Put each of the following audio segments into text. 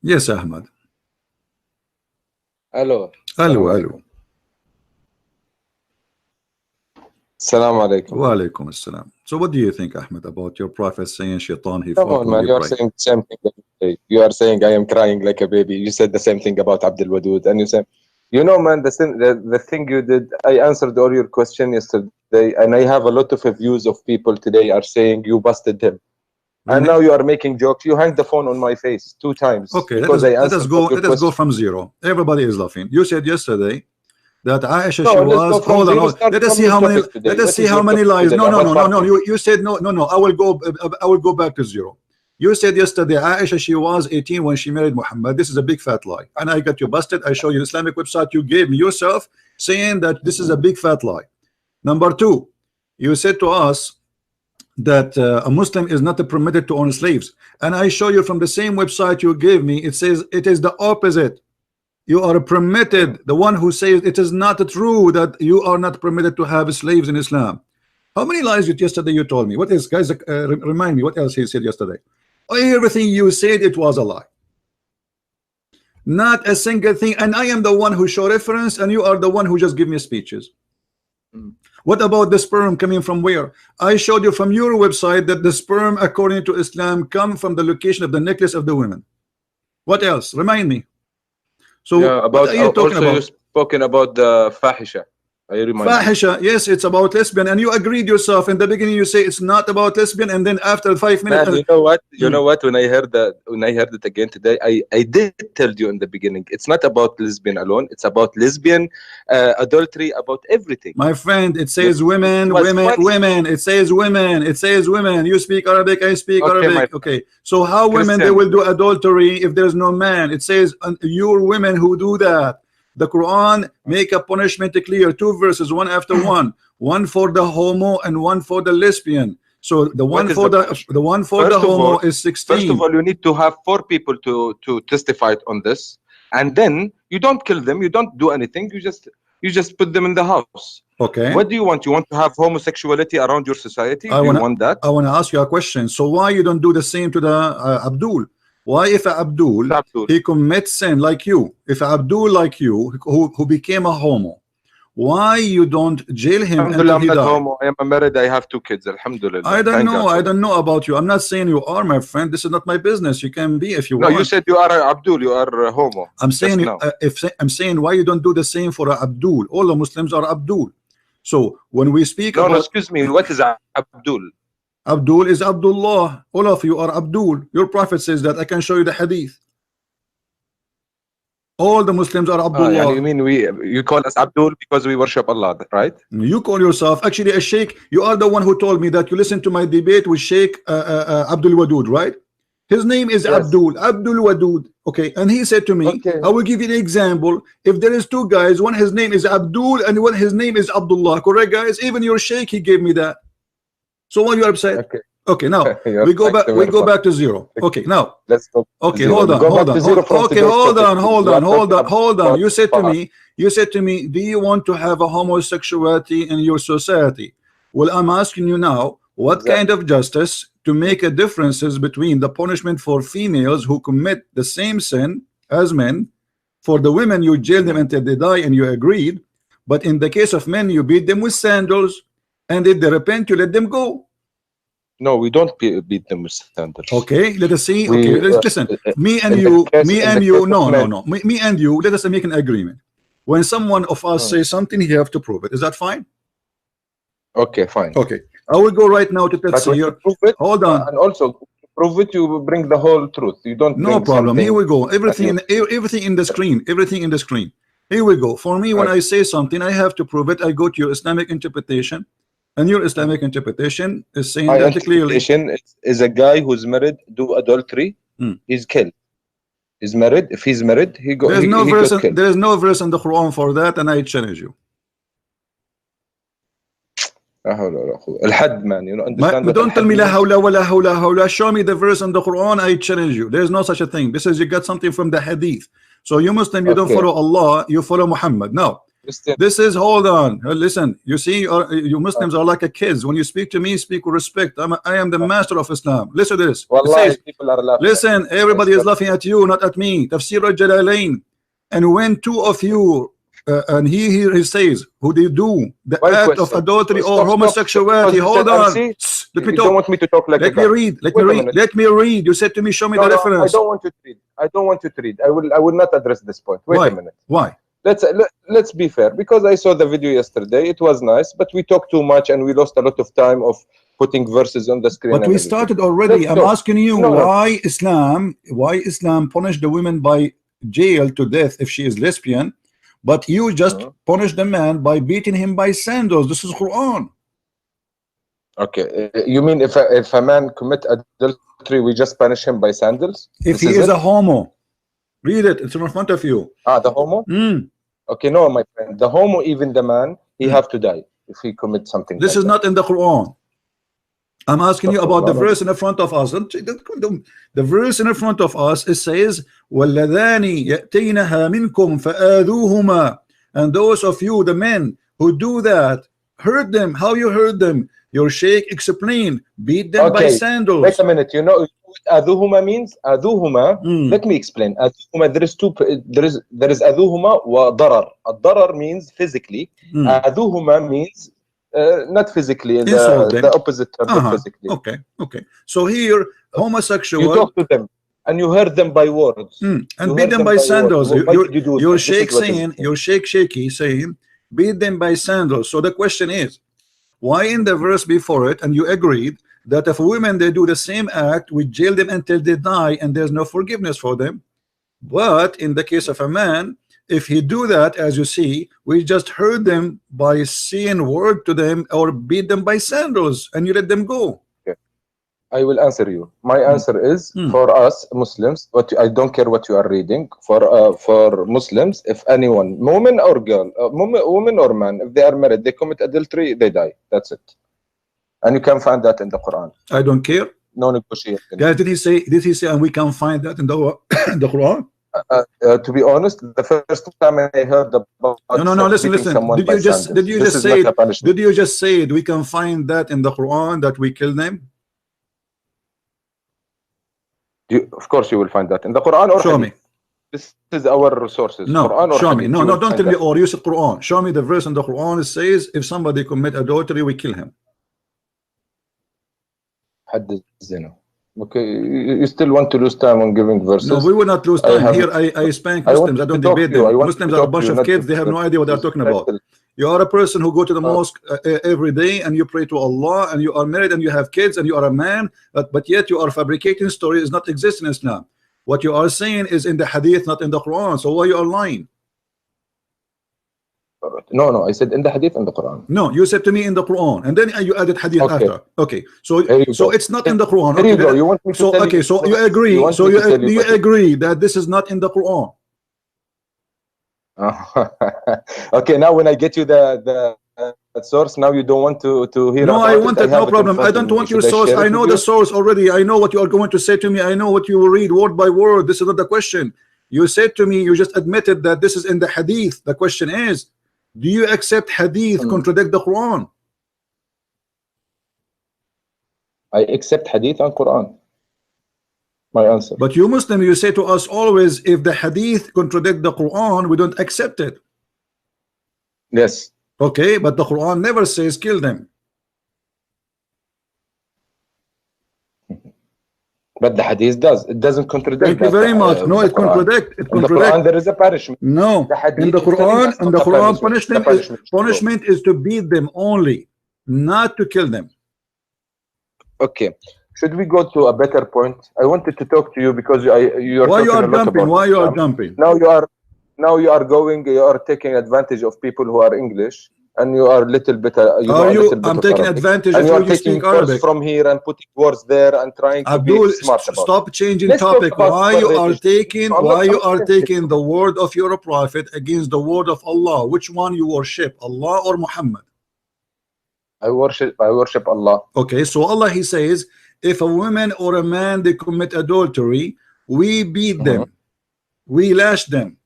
Yes, Ahmad. Hello. Hello, hello. Assalamu alaikum. Wa alaikum assalam. So what do you think, Ahmed, about your prophet saying Shaitan, he Come fought on, when man. you You are pray? saying the same thing every day. You are saying I am crying like a baby. You said the same thing about Abdul Wadud, and you said, you know, man, the thing you did. I answered all your question yesterday, and I have a lot of reviews of people today are saying you busted him. And Really? now you are making jokes. You hang the phone on my face 2 times Okay, because I let us answered go. all your Let us go questions. from zero. Everybody is laughing. You said yesterday that Aisha, No, she let's go was. from Hold on, zero. hold. Start Let us from see your how many. topic today. Let us What see is how your many topic lies. today? No, no, About no, no, no. party? You said no, no, no. I will go. I will go back to zero. You said yesterday Aisha, she was 18 when she married Muhammad. This is a big fat lie, and I got you busted. I show you Islamic website you gave me yourself saying that this is a big fat lie. Number two, you said to us that a Muslim is not permitted to own slaves, and I show you from the same website you gave me. It says it is the opposite. You are permitted. The one who says it is not true that you are not permitted to have slaves in Islam. How many lies yesterday you told me? What else, guys? Remind me what else he said yesterday. Everything you said, it was a lie. Not a single thing. And I am the one who show reference, and you are the one who just give me speeches. What about the sperm coming from where? I showed you from your website that the sperm, according to Islam, come from the location of the necklace of the women. What else? Remind me. So Yeah, what about are you talking also you about? spoken about the fahisha. I remind you. Fahisha, yes, it's about lesbian, and you agreed yourself in the beginning. You say it's not about lesbian, and then after 5 minutes, Man, you know what? You know what? When I heard it again today, I did tell you in the beginning. It's not about lesbian alone. It's about lesbian, adultery, about everything. my friend, it You says know, women, it was women, funny. women. It says women. It says women. You speak Arabic, I speak Okay, my Arabic. Okay, so how women they Christian. will do adultery if there's no man? It says your women who do that. The Quran make a punishment clear. 2 verses, one after one for the homo and one for the lesbian. So the one What is for the the punishment? one for the homo is First of 16. all, you need to have 4 people to testify on this, and then you don't kill them. You don't do anything. You just put them in the house. Okay. What do you want? You want to have homosexuality around your society? Do you want that? I wanna ask you a question. So why you don't do the same to the Abdul? Why if Abdul he commits sin like you, if Abdul like you who became a homo, why you don't jail him until I'm he not died? homo. I am married. I have 2 kids. Alhamdulillah. I don't Thank know. God for I that. don't know about you. I'm not saying you are, my friend. This is not my business. You can be if you No, want. you said you are Abdul. You are homo. I'm saying Just now. I'm saying why you don't do the same for Abdul. All the Muslims are Abdul. So when we speak No, about excuse me. What is Abdul? Abdul is Abdullah. All of you are Abdul. Your prophet says that. I can show you the hadith. All the Muslims are Abdullah. You mean you call us Abdul because we worship Allah, right? You call yourself actually a Sheikh. You are the one who told me that you listened to my debate with Sheikh Abdul Wadud, right? His name is Yes. Abdul Wadud. Okay, and he said to me, Okay. I will give you an example. If there is 2 guys, one his name is Abdul and one his name is Abdullah, correct, guys? Even your Sheikh, he gave me that. So why you are upset? Okay. Okay, now we go back. We go back to zero. Okay, now let's go. Okay, zero. hold on, Go hold back on. to zero from Okay, today's hold topic. on, hold We are on, hold talking on, hold on. about You said to far. me, do you want to have a homosexuality in your society? Well, I'm asking you now, what kind of justice to make a differences between the punishment for females who commit the same sin as men? For the women, you jail them until they die, and you agreed. But in the case of men, you beat them with sandals, and if they repent, you let them go. No, we don't beat them with standards. Okay, let us see. Okay, listen. Me and you. No. Me and you. Let us make an agreement. When someone of us says something, you have to prove it. Is that fine? Okay, fine. Okay, I will go right now to Tafsir. Hold on. And also prove it. You bring the whole truth. You don't. No problem. Something. Here we go. Everything in the screen. Everything in the screen. Here we go. For me, when I say something, I have to prove it. I go to your Islamic interpretation. And your Islamic interpretation is saying that clearly. Is a guy who's married do adultery, he's killed. He's married. If he's married, he got. There is no verse in the Quran for that, and I challenge you. Al-had, man, you know, understand. Don't tell me la hawla wa la hawla hawla. Show me the verse in the Quran. I challenge you. There is no such a thing. This is you got something from the hadith. So you Muslim, you don't follow Allah, you follow Muhammad. Now This is, hold on, listen. You see, you Muslims are like a kids. When you speak to me, speak with respect. I am the master of Islam. Listen to this. It says, people are laughing. Listen, everybody is laughing at you, not at me. Tafsir al-Jalalain. And when two of you, and he says, who they do the act of adultery or homosexuality. Hold on. Let me talk. Don't want me to talk like Let me read. Let me read. You said to me, show me the reference. I don't want you to read. I don't want you to read. I will not address this point. Wait a minute. Why? Let's be fair, because I saw the video yesterday. It was nice, but we talked too much and we lost a lot of time of putting verses on the screen. But we started already. I'm asking you why Islam punished the women by jail to death if she is lesbian, but you just punish the man by beating him by sandals. This is Quran. Okay, you mean if a man commit adultery, we just punish him by sandals? If he is a homo, read it. It's in front of you. The homo. Okay, no, my friend. The homo, even the man, he have to die if he commits something. This is not in the Quran. I'm asking you about the verse in the front of us. The verse in the front of us, it says, وَالَّذَانِ يَأْتِينَهَا مِنْكُمْ فَآذُوهُمَا. And those of you, the men who do that, hurt them. How you hurt them? Your Sheikh explained, beat them by sandals. Wait a minute. You know what adhuhuma means? Adhuhuma. Let me explain. Adhuhuma, there is adhuhuma wa darar. Darar means physically. Adhuhuma means not physically. The opposite term of physically. Okay. So here, homosexual. You talk to them and you hurt them by words. And beat them by sandals. Your Sheikh saying, your Sheikh saying, beat them by sandals. So the question is, why in the verse before it, and you agreed that if women they do the same act, we jail them until they die and there's no forgiveness for them, but in the case of a man, if he do that, as you see, we just hurt them by saying word to them or beat them by sandals and you let them go? I will answer you. My answer is for us Muslims, but I don't care what you are reading. For Muslims, if anyone, woman or girl, woman or man, if they are married, they commit adultery, they die. That's it. And you can find that in the Quran. I don't care. No negotiation. Guys, did he say? And we can find that in the Quran? To be honest, the first time I heard about no. Listen. Did you just say we can find that in the Quran that we kill them? Of course you will find that in the Quran or show me. This is our resources. No, Quran or show me. Hadith, No, don't tell me or use the Quran. Show me the verse in the Quran. It says if somebody commit adultery, we kill him. Hadith zina. Okay, you still want to lose time on giving verses? No, we will not lose time. Here I spank Muslims. I don't debate them. Muslims are a bunch of kids. They have no idea what they're talking about. You are a person who go to the mosque every day and you pray to Allah and you are married and you have kids and you are a man, but yet you are fabricating stories does not exist in Islam. What you are saying is in the Hadith, not in the Quran. So why you are lying? No, I said in the Hadith and the Quran. No, you said to me in the Quran, and then you added Hadith after. Okay, so it's not in the Quran. There you go. You want me to tell you? So you agree. So you agree that this is not in the Quran. Okay, now when I get you the source, now you don't want to hear. No, I want it. No problem. I don't want your source. I know the source already. I know what you are going to say to me. I know what you will read word by word. This is not the question. You said to me, you just admitted that this is in the Hadith. The question is, do you accept Hadith contradict the Quran? I accept Hadith and Quran. My answer. But you Muslim, you say to us always, if the Hadith contradict the Quran, we don't accept it. Yes. Okay, but the Quran never says kill them. But the Hadith does. It doesn't contradict. Thank you very much. No, it contradicts. It contradicts. In the Quran, there is a punishment. No, in the Quran, punishment is to beat them only, not to kill them. Okay. Should we go to a better point? I wanted to talk to you because you are. Why you are jumping? Why you are jumping? Now you are taking advantage of people who are English. And you are a little bit. I'm taking advantage of you speak Arabic from here and putting words there and trying to be smart about. Stop changing topic. Why you are taking the word of your prophet against the word of Allah? Which one you worship, Allah or Muhammad? I worship Allah. Okay, so Allah he says, if a woman or a man they commit adultery, we beat them, we lash them.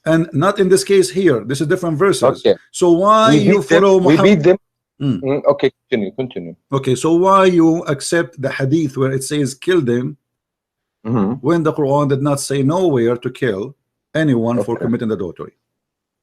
and not in this case here. This is different verses. Okay. So why We you beat them. follow We Muhammad? beat them. Mm. Okay, continue. Okay, so why you accept the hadith where it says kill them when the Quran did not say nowhere to kill anyone for committing adultery?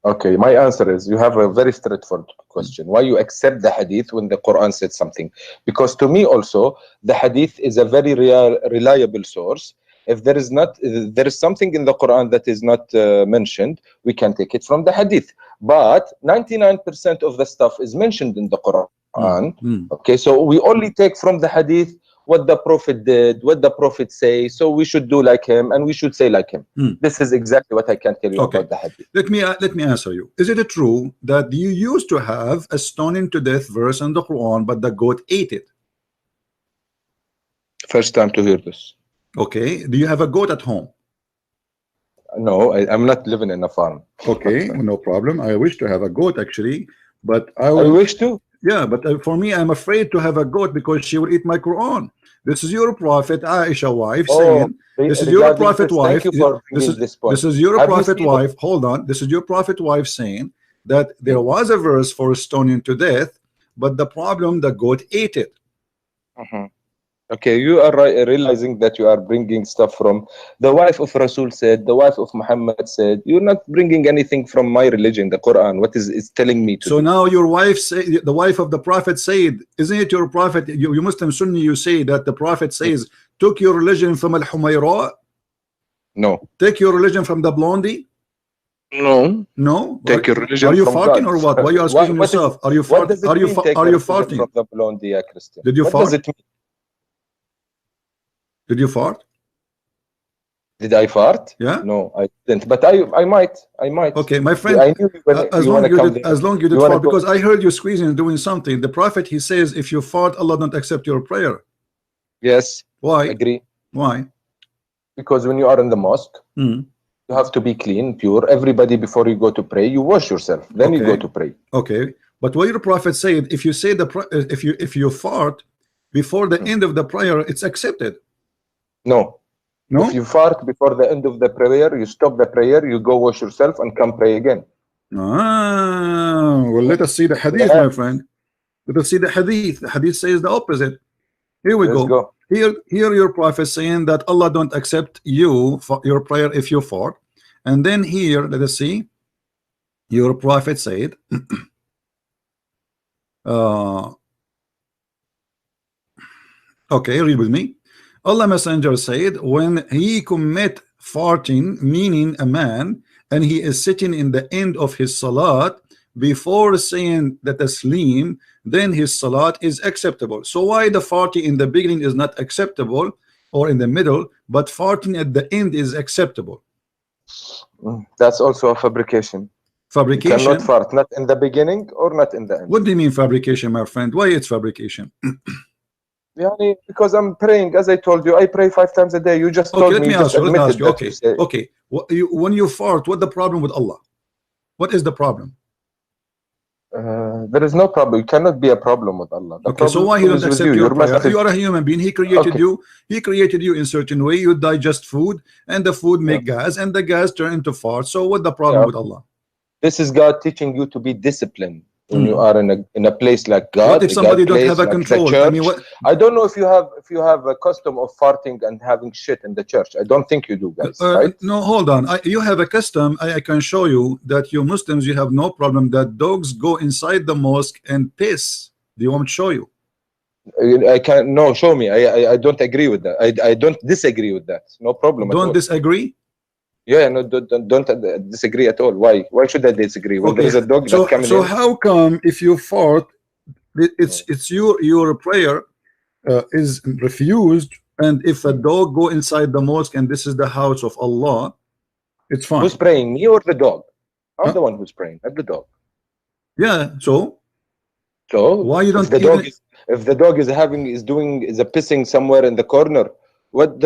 Okay, my answer is you have a very straightforward question. Why you accept the hadith when the Quran said something? Because to me also, the hadith is a very reliable source. If there is something in the Quran that is not mentioned, we can take it from the hadith. But 99% of the stuff is mentioned in the Quran. Okay, so we only take from the hadith what the Prophet did, what the Prophet say, so we should do like him and we should say like him. This is exactly what I can tell you about the hadith. Let me answer you. Is it true that you used to have a stoning to death verse in the Quran, but the goat ate it? First time to hear this. Okay. Do you have a goat at home? No, I'm not living in a farm. Okay, no problem. I wish to have a goat actually, but I wish to. Yeah, but for me, I'm afraid to have a goat because she will eat my Quran. This is your prophet, Aisha wife, saying, this is your prophet wife. This is your prophet wife. Hold on. This is your prophet wife saying that there was a verse for stoning to death, but the problem, the goat ate it. Okay, you are realizing that you are bringing stuff from the wife of Rasul said, the wife of Muhammad said. You're not bringing anything from my religion, the Quran. What is telling me to So do? now your wife say, the wife of the prophet said, isn't it your prophet? You Muslim Sunni, you say that the prophet says, took your religion from Al Humayra? No. Take your religion from the blondie? No. No. Take your religion. Are you from farting God. or what? Why are you asking yourself? Are you farting? Are you farting? From the blondie, Christian? Did you what fart? Does it mean? Did you fart? Did I fart? Yeah. No, I didn't. But I might. Okay, my friend. I knew as long you did fart, because I heard you squeezing and doing something. The prophet, he says, if you fart, Allah don't accept your prayer. Yes. Why? Agree. Why? Because when you are in the mosque, you have to be clean, pure. Everybody, before you go to pray, you wash yourself. Then you go to pray. Okay. But what your prophet said, if you say if you fart before the end of the prayer, it's accepted. No. No? If you fart before the end of the prayer, you stop the prayer, you go wash yourself and come pray again. Well, let us see the hadith, my friend. Let us see the hadith. The hadith says the opposite. Here we go. Here your prophet saying that Allah don't accept you for your prayer if you fart. And then here, let us see. Your prophet said, okay, read with me. Allah Messenger said, when he commit farting, meaning a man, and he is sitting in the end of his salat before saying the taslim, then his salat is acceptable. So why the farting in the beginning is not acceptable, or in the middle, but farting at the end is acceptable? That's also a fabrication. Fabrication? You cannot fart, not in the beginning or not in the end. What do you mean fabrication, my friend? Why it's fabrication? Because I'm praying, as I told you, I pray 5 times a day. You just told me, you just admitted that. Okay. When you fart, what's the problem with Allah? What is the problem? There is no problem. It cannot be a problem with Allah. Okay, so why he don't accept your prayer? You are a human being. He created you. He created you in certain way. You digest food, and the food make gas, and the gas turn into fart. So what's the problem with Allah? This is God teaching you to be disciplined. When you are in a place like God, what if somebody don't have a control? I mean, I don't know if you have a custom of farting and having shit in the church. I don't think you do, guys. Right? No, hold on. You have a custom. I can show you that you Muslims, you have no problem that dogs go inside the mosque and piss. Do you want me to show you? I can't. No, show me. I don't agree with that. I don't disagree with that. No problem. Don't disagree? Yeah, no, don't disagree at all. Why should I disagree? Well, there is a dog that's coming in. So how come if you fart, it's your prayer is refused, and if a dog go inside the mosque and this is the house of Allah, it's fine? Who's praying, me or the dog? I'm the one who's praying, not the dog. Yeah. So why you don't? If the dog is pissing somewhere in the corner, what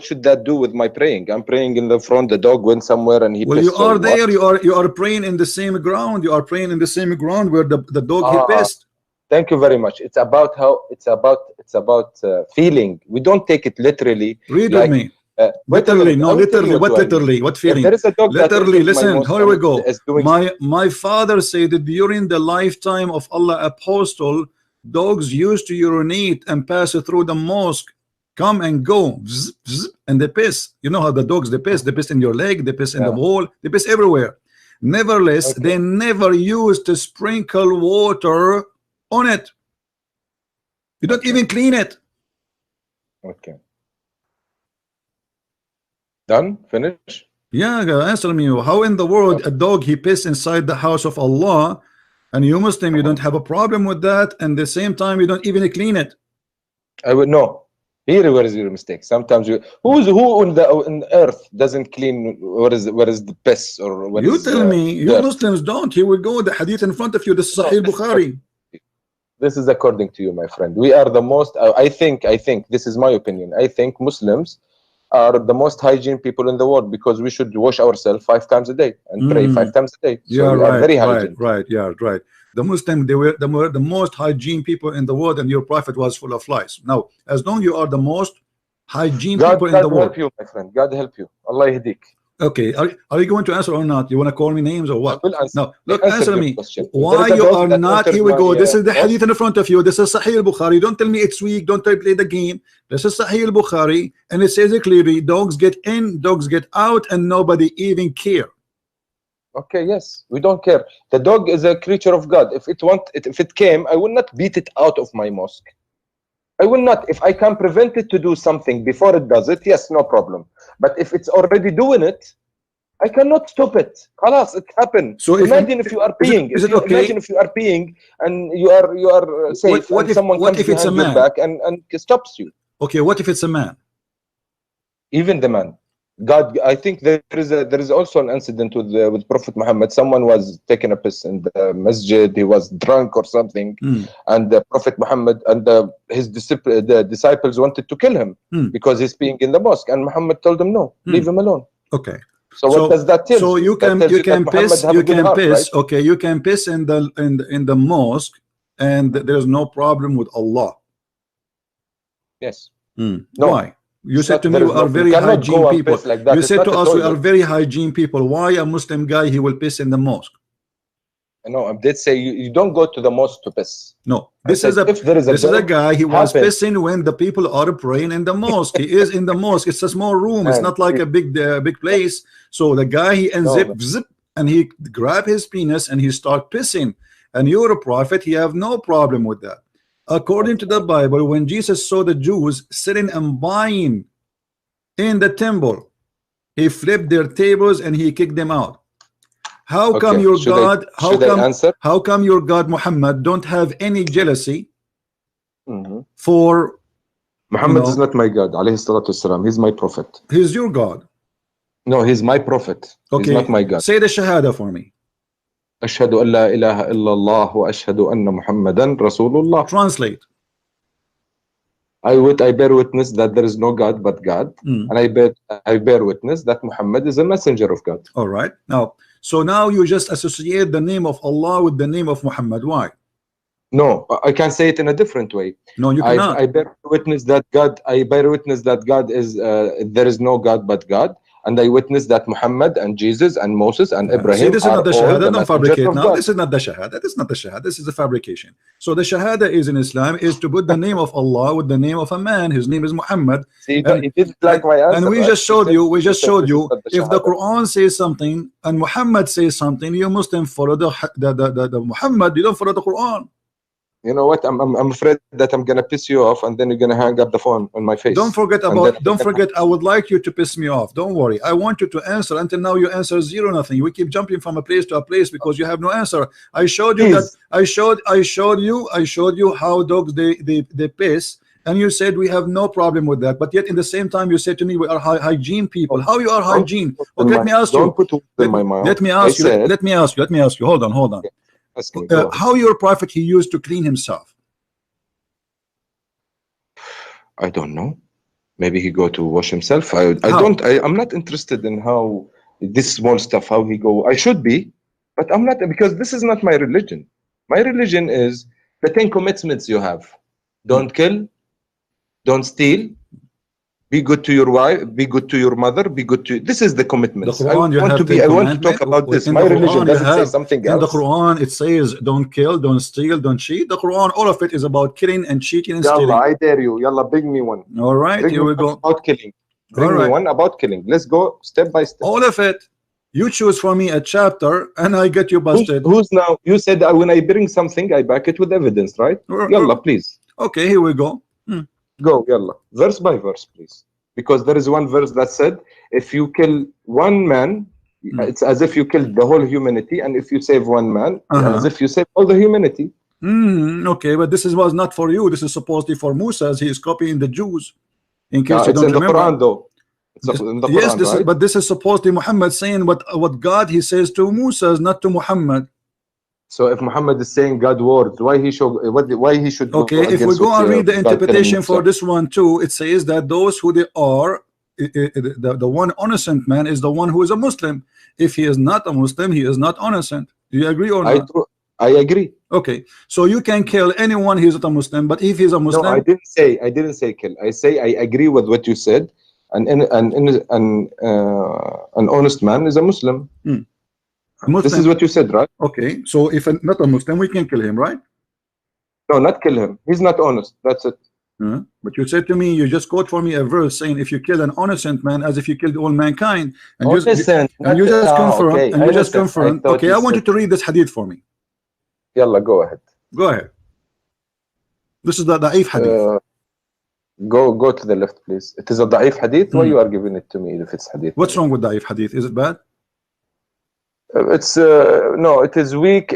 should that do with my praying? I'm praying in the front. The dog went somewhere and he. Well, pissed. You are there. You are praying in the same ground. You are praying in the same ground where the dog he pissed. Thank you very much. It's about feeling. We don't take it literally. Read with me. Wait a Literally, minute. no, I will tell literally. you What do I mean. literally? What If feeling? there is a dog that Literally, enters my listen. mosque Here we and go. is doing My father said that during the lifetime of Allah Apostle, dogs used to urinate and pass through the mosque, come and go, zzz, zzz, and they piss. You know how the dogs they piss? They piss in your leg, they piss in the wall, they piss everywhere. Nevertheless, they never used to sprinkle water on it. You don't even clean it. Okay. Done? Finish? Yeah, answer me. How in the world a dog he piss inside the house of Allah, and you Muslim you don't have a problem with that, and at the same time you don't even clean it? I would know. Here, where is your mistake? Sometimes you who on earth doesn't clean where is the piss or what You is tell me. You dirt? Muslims don't. Here we go. The hadith in front of you. This is Sahih Bukhari. This is according to you, my friend. We are the most. I think this is my opinion. I think Muslims are the most hygiene people in the world because we should wash ourselves 5 times a day and pray 5 times a day. So Yeah, we are very hygiene. right. Yeah, right. The Muslim, they were the most hygiene people in the world, and your prophet was full of lies. Now, as long you are the most hygiene people in the God world. help you, my friend. God help you. Allah yahdik. Okay, are you going to answer or not? You want to call me names or what? I will answer. No, look, Answer answer your me. question. Why There is a you dog are that not? enters Here we go. my, This is the mosque. hadith in front of you. This is Sahih Bukhari. Don't tell me it's weak. Don't try to play the game. This is Sahih Bukhari, and it says it clearly: dogs get in, dogs get out, and nobody even care. Okay, yes, we don't care. The dog is a creature of God. If it came, I will not beat it out of my mosque. I will not. If I can prevent it to do something before it does it, yes, no problem. But if it's already doing it, I cannot stop it. Khalas, it happened. So imagine if you are peeing. Is it okay? Imagine if you are peeing and you are safe, and someone comes behind your back and stops you. Okay, what if it's a man? Even the man. God, I think there is also an incident with Prophet Muhammad. Someone was taking a piss in the masjid. He was drunk or something, and the Prophet Muhammad and the disciples wanted to kill him because he's peeing in the mosque. And Muhammad told them, "No, leave him alone." Okay. So what does that tell? So you can piss. You can piss. Right? Okay, you can piss in the mosque, and there is no problem with Allah. Yes. No. Why? You said to me we are very hygiene people. Like that. You said to us we are very hygiene people. Why a Muslim guy he will piss in the mosque? No, I did say you don't go to the mosque to piss. No, this is a guy. He was pissing when the people are praying in the mosque. He is in the mosque. It's a small room. It's not like a big place. So the guy he zip and he grab his penis and he start pissing. And you're a prophet. He have no problem with that. According to the Bible, when Jesus saw the Jews sitting and buying in the temple, he flipped their tables and he kicked them out. How come your God? How come your God Muhammad don't have any jealousy for? Muhammad is not my God. Alayhi salatu wasalam. He's my prophet. He's your God. No, he's my prophet. Okay. He's not my God. Say the Shahada for me. أشهد أن لا إله إلا الله وأشهد أن محمدا رسول الله. Translate. I bear witness that there is no God but God, and I bear witness that Muhammad is a messenger of God. All right. So now you just associate the name of Allah with the name of Muhammad. Why? No, I can say it in a different way. No, you cannot. I bear witness that God. I bear witness that God is. There is no God but God. And I witnessed that Muhammad and Jesus and Moses and Ibrahim. See, this is not the Shahada. Don't fabricate now. God. This is not the Shahada. This is not the Shahada. This is a fabrication. So the Shahada is in Islam is to put the name of Allah with the name of a man. His name is Muhammad. See, you didn't like my answer. And we just showed you. We just showed you. If the Quran says something and Muhammad says something, you Muslim follow the Muhammad. You don't follow the Quran. You know what? I'm afraid that I'm gonna piss you off, and then you're gonna hang up the phone on my face. Don't forget. I would like you to piss me off. Don't worry. I want you to answer. Until now, you answer zero, nothing. We keep jumping from a place to a place because you have no answer. I showed you that. I showed you how dogs they piss, and you said we have no problem with that. But yet, in the same time, you said to me we are hygiene people. How you are hygiene? Okay, let me ask you. Let me ask you. Hold on. How your prophet he used to clean himself? I don't know. Maybe he go to wash himself. I'm not interested in how this small stuff, how he go. I should be, but I'm not, because this is not my religion. My religion is the 10 commitments you have. Don't kill, don't steal, Be good to your wife, be good to your mother, be good to. This is the commitment. The Quran, you have 10 I want to talk commandments. about this. In My the religion Quran, you doesn't say have something in the else. Quran it says don't kill, don't steal, don't cheat. The Quran, all of it is about killing and cheating and Yalla, stealing. I dare you. Yalla, bring me one. All right, Bring here me we one go. about killing. Bring All me right, one about killing. Let's go step by step. all of it. You choose for me a chapter, and I get you busted. Who's now? You said when I bring something, I back it with evidence, right? Yalla, please. Okay, here we go. Go, yalla. Verse by verse, please. Because there is one verse that said, if you kill one man, it's as if you killed the whole humanity, and if you save one man, as if you save all the humanity. Okay, but this was not for you. This is supposedly for Musa, as he is copying the Jews. In case you It's don't in the remember. Quran, though. It's in the Quran, yes, this right? but this is supposedly Muhammad saying what God he says to Musa, not to Muhammad. So if Muhammad is saying God words, why he should okay, if we go and read the interpretation for this one too, it says that those who they are the one innocent man is the one who is a Muslim. If he is not a Muslim, he is not innocent. Do you agree or not? I agree. Okay, so you can kill anyone who is not a Muslim, but if he's a Muslim, no, I didn't say kill. I say I agree with what you said. An honest man is a Muslim. This is what you said, right? Okay, so if not a Muslim, we can kill him, right? No, not kill him. He's not honest. That's it. But you said to me, you just quote for me a verse saying, if you kill an innocent man, as if you killed all mankind, and you just confirm, okay. and you just confirm. Okay, I want you to read this hadith for me. Yalla, go ahead. Go ahead. This is the da'if hadith. Go to the left, please. It is a da'if hadith. Why you are giving it to me if it's hadith? What's wrong with da'if hadith? Is it bad? It's no, it is weak.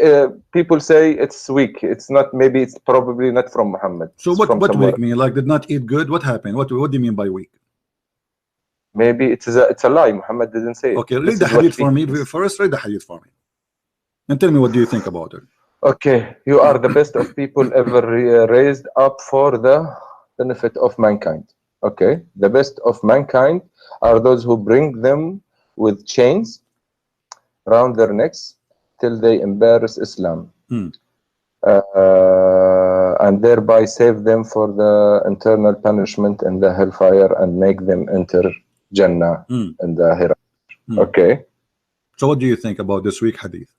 People say it's weak. It's not. Maybe it's probably not from Muhammad. So what weak mean? Like did not eat good? What happened? What do you mean by weak? Maybe it's a lie. Muhammad didn't say it. Okay, read the hadith for me first. Read the hadith for me, and tell me what do you think about it. Okay, you are the best of people ever raised up for the benefit of mankind. Okay, the best of mankind are those who bring them with chains around their necks till they embarrass Islam, and thereby save them for the eternal punishment in the hellfire and make them enter Jannah in the hereafter. Okay. So what do you think about this week hadith?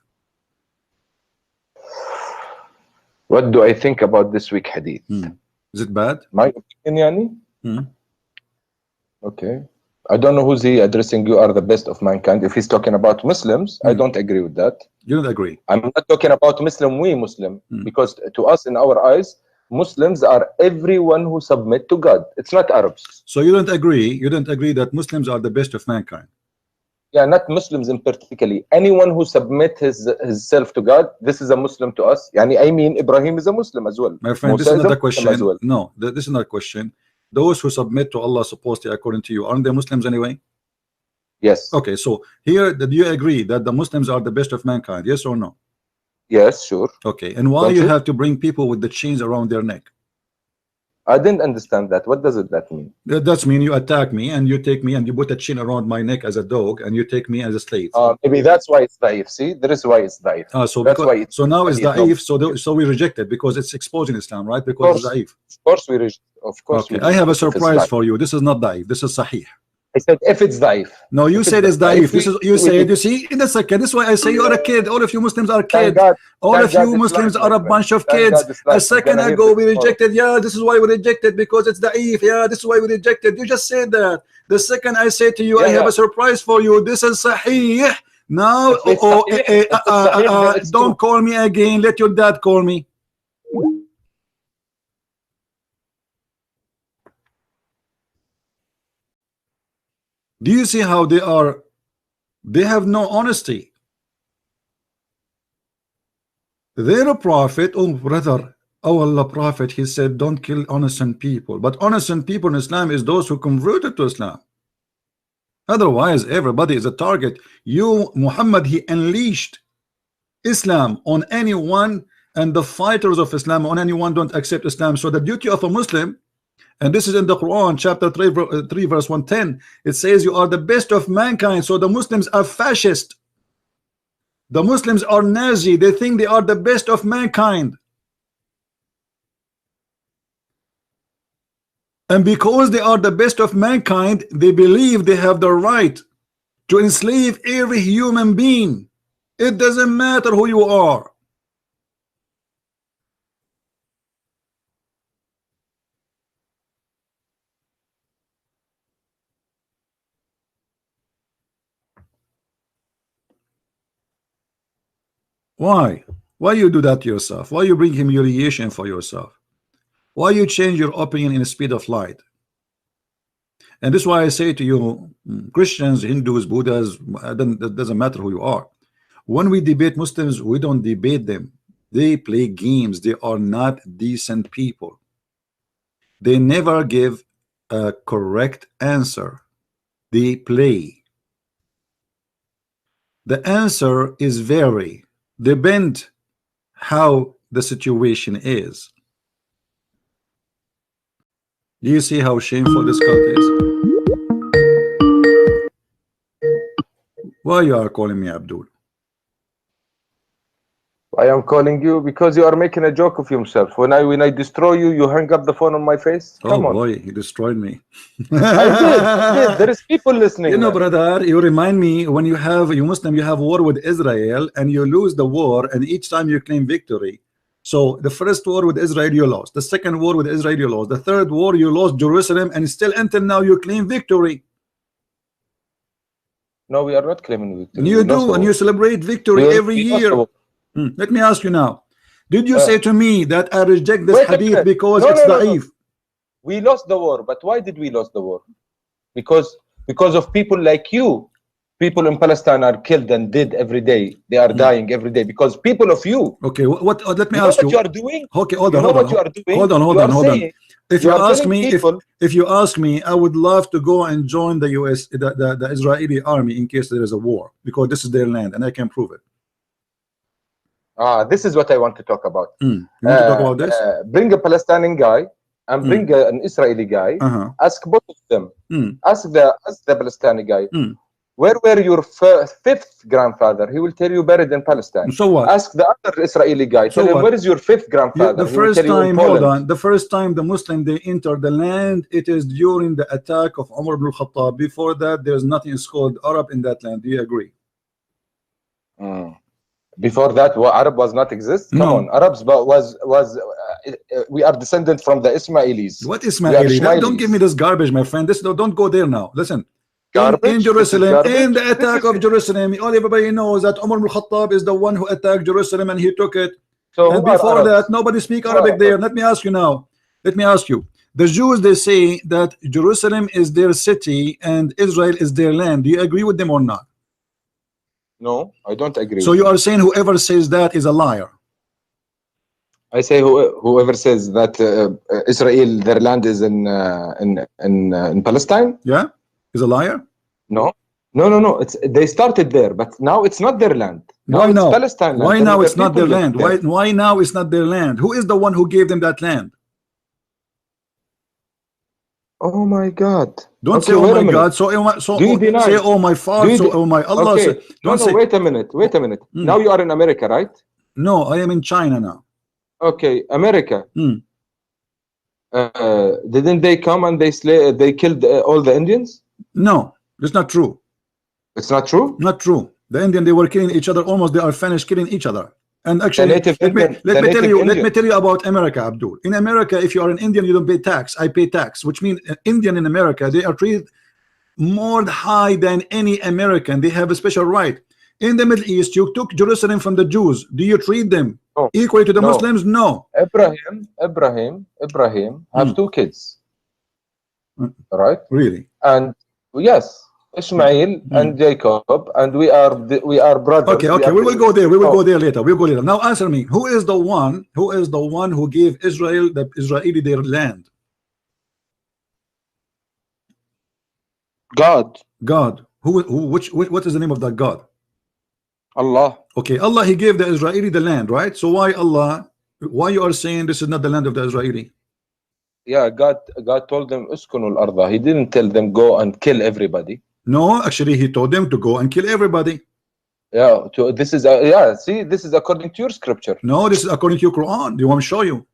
What do I think about this week hadith? Is it bad? My opinion, yani? Okay. I don't know who's he addressing. You are the best of mankind. If he's talking about Muslims, I don't agree with that. You don't agree? I'm not talking about Muslim, we Muslim, because to us, in our eyes, Muslims are everyone who submit to God. It's not Arabs. So you don't agree? You don't agree that Muslims are the best of mankind? Yeah, not Muslims in particular. Anyone who submit his self to God, this is a Muslim to us. Yani, I mean, Ibrahim is a Muslim as well. My friend, this is not a question. Well. No, this is not a question. Those who submit to Allah supposedly according to you, aren't they Muslims anyway? Yes. Okay, so here, do you agree that the Muslims are the best of mankind? Yes or no? Yes, sure. Okay, and why you have to bring people with the chains around their neck? I didn't understand that. What does that mean? That mean you attack me and you take me and you put a chain around my neck as a dog and you take me as a slave. Maybe that's why it's da'if. See, there is why it's da'if. So that's why it's now it's da'if. So we reject it because it's exposing Islam, right? Because it's da'if. Of course we reject. Of course. Okay, I have a surprise for you. This is not da'if. This is sahih. I said if it's da'if. No, you said it's da'if. This is you said. You see, in a second. This is why I say you are a kid. All of you Muslims are kids. All of you Muslims are a bunch of kids. A second ago we rejected. Yeah, this is why we rejected because it's da'if. Yeah, this is why we rejected. You just said that. The second I say to you, I have a surprise for you. This is sahih. Now, don't call me again. Let your dad call me. Do you see how they are? They have no honesty. Their prophet, oh brother, oh Allah prophet, he said, don't kill innocent people. But innocent people in Islam is those who converted to Islam. Otherwise, everybody is a target. You, Muhammad, he unleashed Islam on anyone, and the fighters of Islam on anyone don't accept Islam. So the duty of a Muslim, and this is in the Quran, chapter 3 verse 110, it says you are the best of mankind. So the Muslims are fascist. The Muslims are Nazi. They think they are the best of mankind. And because they are the best of mankind, they believe they have the right to enslave every human being. It doesn't matter who you are. Why? Why you do that to yourself? Why you bring humiliation for yourself? Why you change your opinion in the speed of light? And this is why I say to you, Christians, Hindus, Buddhas, it doesn't matter who you are. When we debate Muslims, we don't debate them. They play games. They are not decent people. They never give a correct answer. They play. The answer is vary, depend how the situation is. Do you see how shameful this cult is? Why you are calling me Abdul? I am calling you because you are making a joke of yourself. When I destroy you, you hang up the phone on my face. Come oh on. Boy, he destroyed me. I did. There is people listening. You know, man. brother, you remind me when you Muslim, you have war with Israel and you lose the war, and each time you claim victory. So the first war with Israel you lost, the second war with Israel you lost, the third war you lost Jerusalem, and still until now you claim victory. No, we are not claiming victory. You do, and you celebrate victory every year. Let me ask you now, did you say to me that I reject this hadith because it's da'if? We lost the war, but why did we lose the war? Because of people like you. People in Palestine are killed and dead every day. They are dying every day because people of you. Okay, what let me ask you. What you are doing? Okay, hold on. Hold on. If you ask me, if you ask me, I would love to go and join the US, the Israeli army in case there is a war, because this is their land and I can prove it. This is what I want to talk about. You want to talk about this? Bring a Palestinian guy and bring an Israeli guy. Ask both of them. Ask the Palestinian guy. Where were your fifth grandfather? He will tell you buried in Palestine. So what? Ask the other Israeli guy. Tell him, where is your fifth grandfather? The first time, hold on. The first time the Muslim they enter the land, it is during the attack of Umar ibn al-Khattab. Before that, there's nothing called Arab in that land. Do you agree? Before that, Arab was not exist. Come on, Arabs we are descendant from the Ismailis. What Ismailis? Don't give me this garbage, my friend. Don't go there now. Listen. In Jerusalem, in the attack of Jerusalem, everybody knows that Umar ibn al-Khattab is the one who attacked Jerusalem and he took it. So and before that, nobody speak Arabic there. Let me ask you now. Let me ask you. The Jews, they say that Jerusalem is their city and Israel is their land. Do you agree with them or not? No, I don't agree. So you are saying whoever says that is a liar. I say whoever says that Israel, their land is in Palestine. Yeah. Is a liar? No. They started there, but now it's not their land. Why now? Palestine land. Why now it's not their land? Why now it's not their land? Who is the one who gave them that land? Oh my God! Don't say oh my God. So say oh my father. So oh my Allah. Okay. Don't say. Wait a minute. Now you are in America, right? No, I am in China now. Okay, America. Didn't they come and they killed all the Indians? No, it's not true. It's not true? Not true. The Indian, they were killing each other. Almost they are finished killing each other. And actually, let me tell you about America, Abdul. In America, if you are an Indian, you don't pay tax. I pay tax, which means Indian in America, they are treated more high than any American. They have a special right. In the Middle East, you took Jerusalem from the Jews. Do you treat them equally to the Muslims? No. Ibrahim have two kids. Right? Really? And yes, Ishmael and Jacob, and we are brothers. Okay, we will go there. We will go there later. We'll go later. Now answer me. Who is the one who gave Israel, the Israeli, their land? God. What is the name of that God? Allah. Okay, Allah, he gave the Israeli the land, right? So why you are saying this is not the land of the Israeli? Yeah, God told them uskunu al-ardha. He didn't tell them go and kill everybody. No, actually he told them to go and kill everybody. Yeah, this is see, this is according to your scripture. No, this is according to your Quran. Do you want me to show you?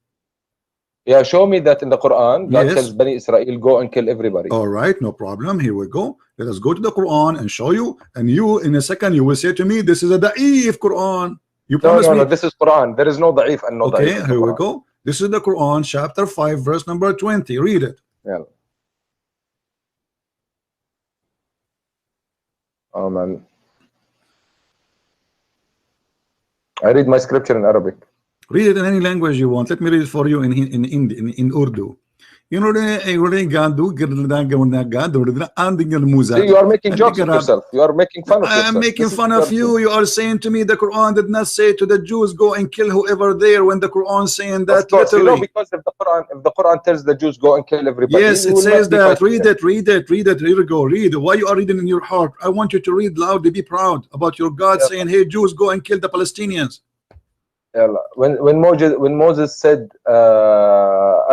Yeah, show me that in the Quran. God Yes. tells Bani Israel, go and kill everybody. All right, no problem. Here we go. Let us go to the Quran and show you. And you, in a second, you will say to me, this is a da'if Quran. You No, promise no, me. no. This is Quran. There is no da'if and no Okay, da'if in the here we Quran. go. This is the Quran, chapter 5, verse number 20. Read it. Yeah. Oh man. I read my scripture in Arabic. Read it in any language you want. Let me read it for you in Urdu. See, you are making jokes of yourself. You are making fun of yourself. I'm making fun of you. You are saying to me the Quran did not say to the Jews go and kill whoever there, when the Quran saying that Of course, literally. you know, because if the Quran tells the Jews go and kill everybody. Yes, it says that. Read it, read it, read it. Here we go. Read. Why you are reading in your heart? I want you to read loudly. Be proud about your God saying, "Hey, Jews, go and kill the Palestinians." When Moses said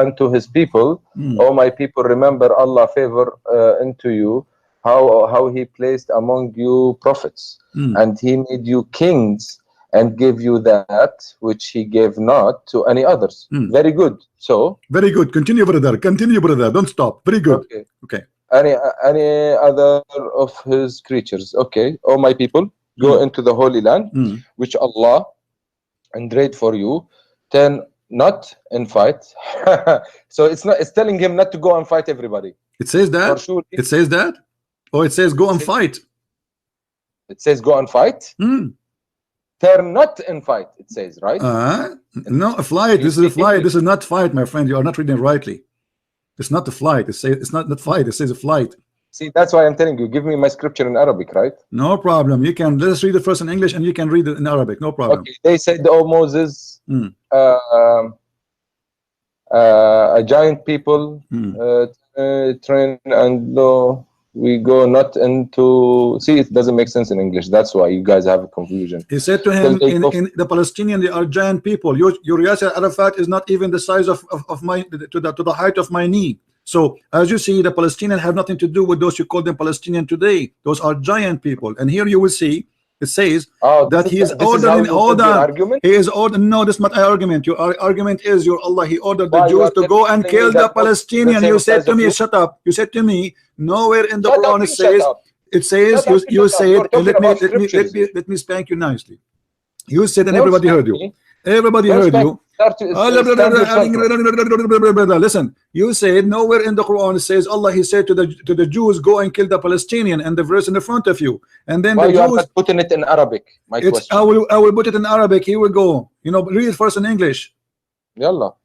unto his people, "Oh my people, remember Allah favor into you, how He placed among you prophets, and He made you kings, and gave you that which He gave not to any others." Very good. So very good. Continue, brother. Continue, brother. Don't stop. Very good. Okay. Okay. Any other of His creatures? Okay. Oh my people, go into the Holy Land, which Allah engrayed for you, turn not and fight. So it's telling him not to go and fight everybody. It says that. For sure. It says that. Oh, it says go and fight. It says go and fight. Turn not and fight. It says, right? No, a flight. This is a flight. This is not fight, my friend. You are not reading rightly. It's not a flight. It says it's not fight. It says a flight. See, that's why I'm telling you. Give me my scripture in Arabic, right? No problem. You can let's read it first in English, and you can read it in Arabic. No problem. Okay. They said, "Oh Moses, a giant people, train and no." We go not into. See, it doesn't make sense in English. That's why you guys have a confusion. He said to him, in the Palestinian, they are giant people. Your Yasser Arafat is not even the size of my to the height of my knee. So as you see, the Palestinians have nothing to do with those you call them Palestinian today. Those are giant people. And here you will see it says that he is ordering. Hold on. He is ordering. No, this is not an argument. Your argument is your Allah. He ordered the Jews to go and kill the Palestinian. You said to me, shut up. You said to me, nowhere in the Quran it says. It says you said. Let me spank you nicely. You said, and everybody heard you. Everybody heard you. Listen, you said nowhere in the Quran says Allah. He said to the Jews, go and kill the Palestinian, and the verse in the front of you. And then why the you Jews, are not putting it in Arabic? My question. I will put it in Arabic. Here we go. You know, read it first in English. Yalla.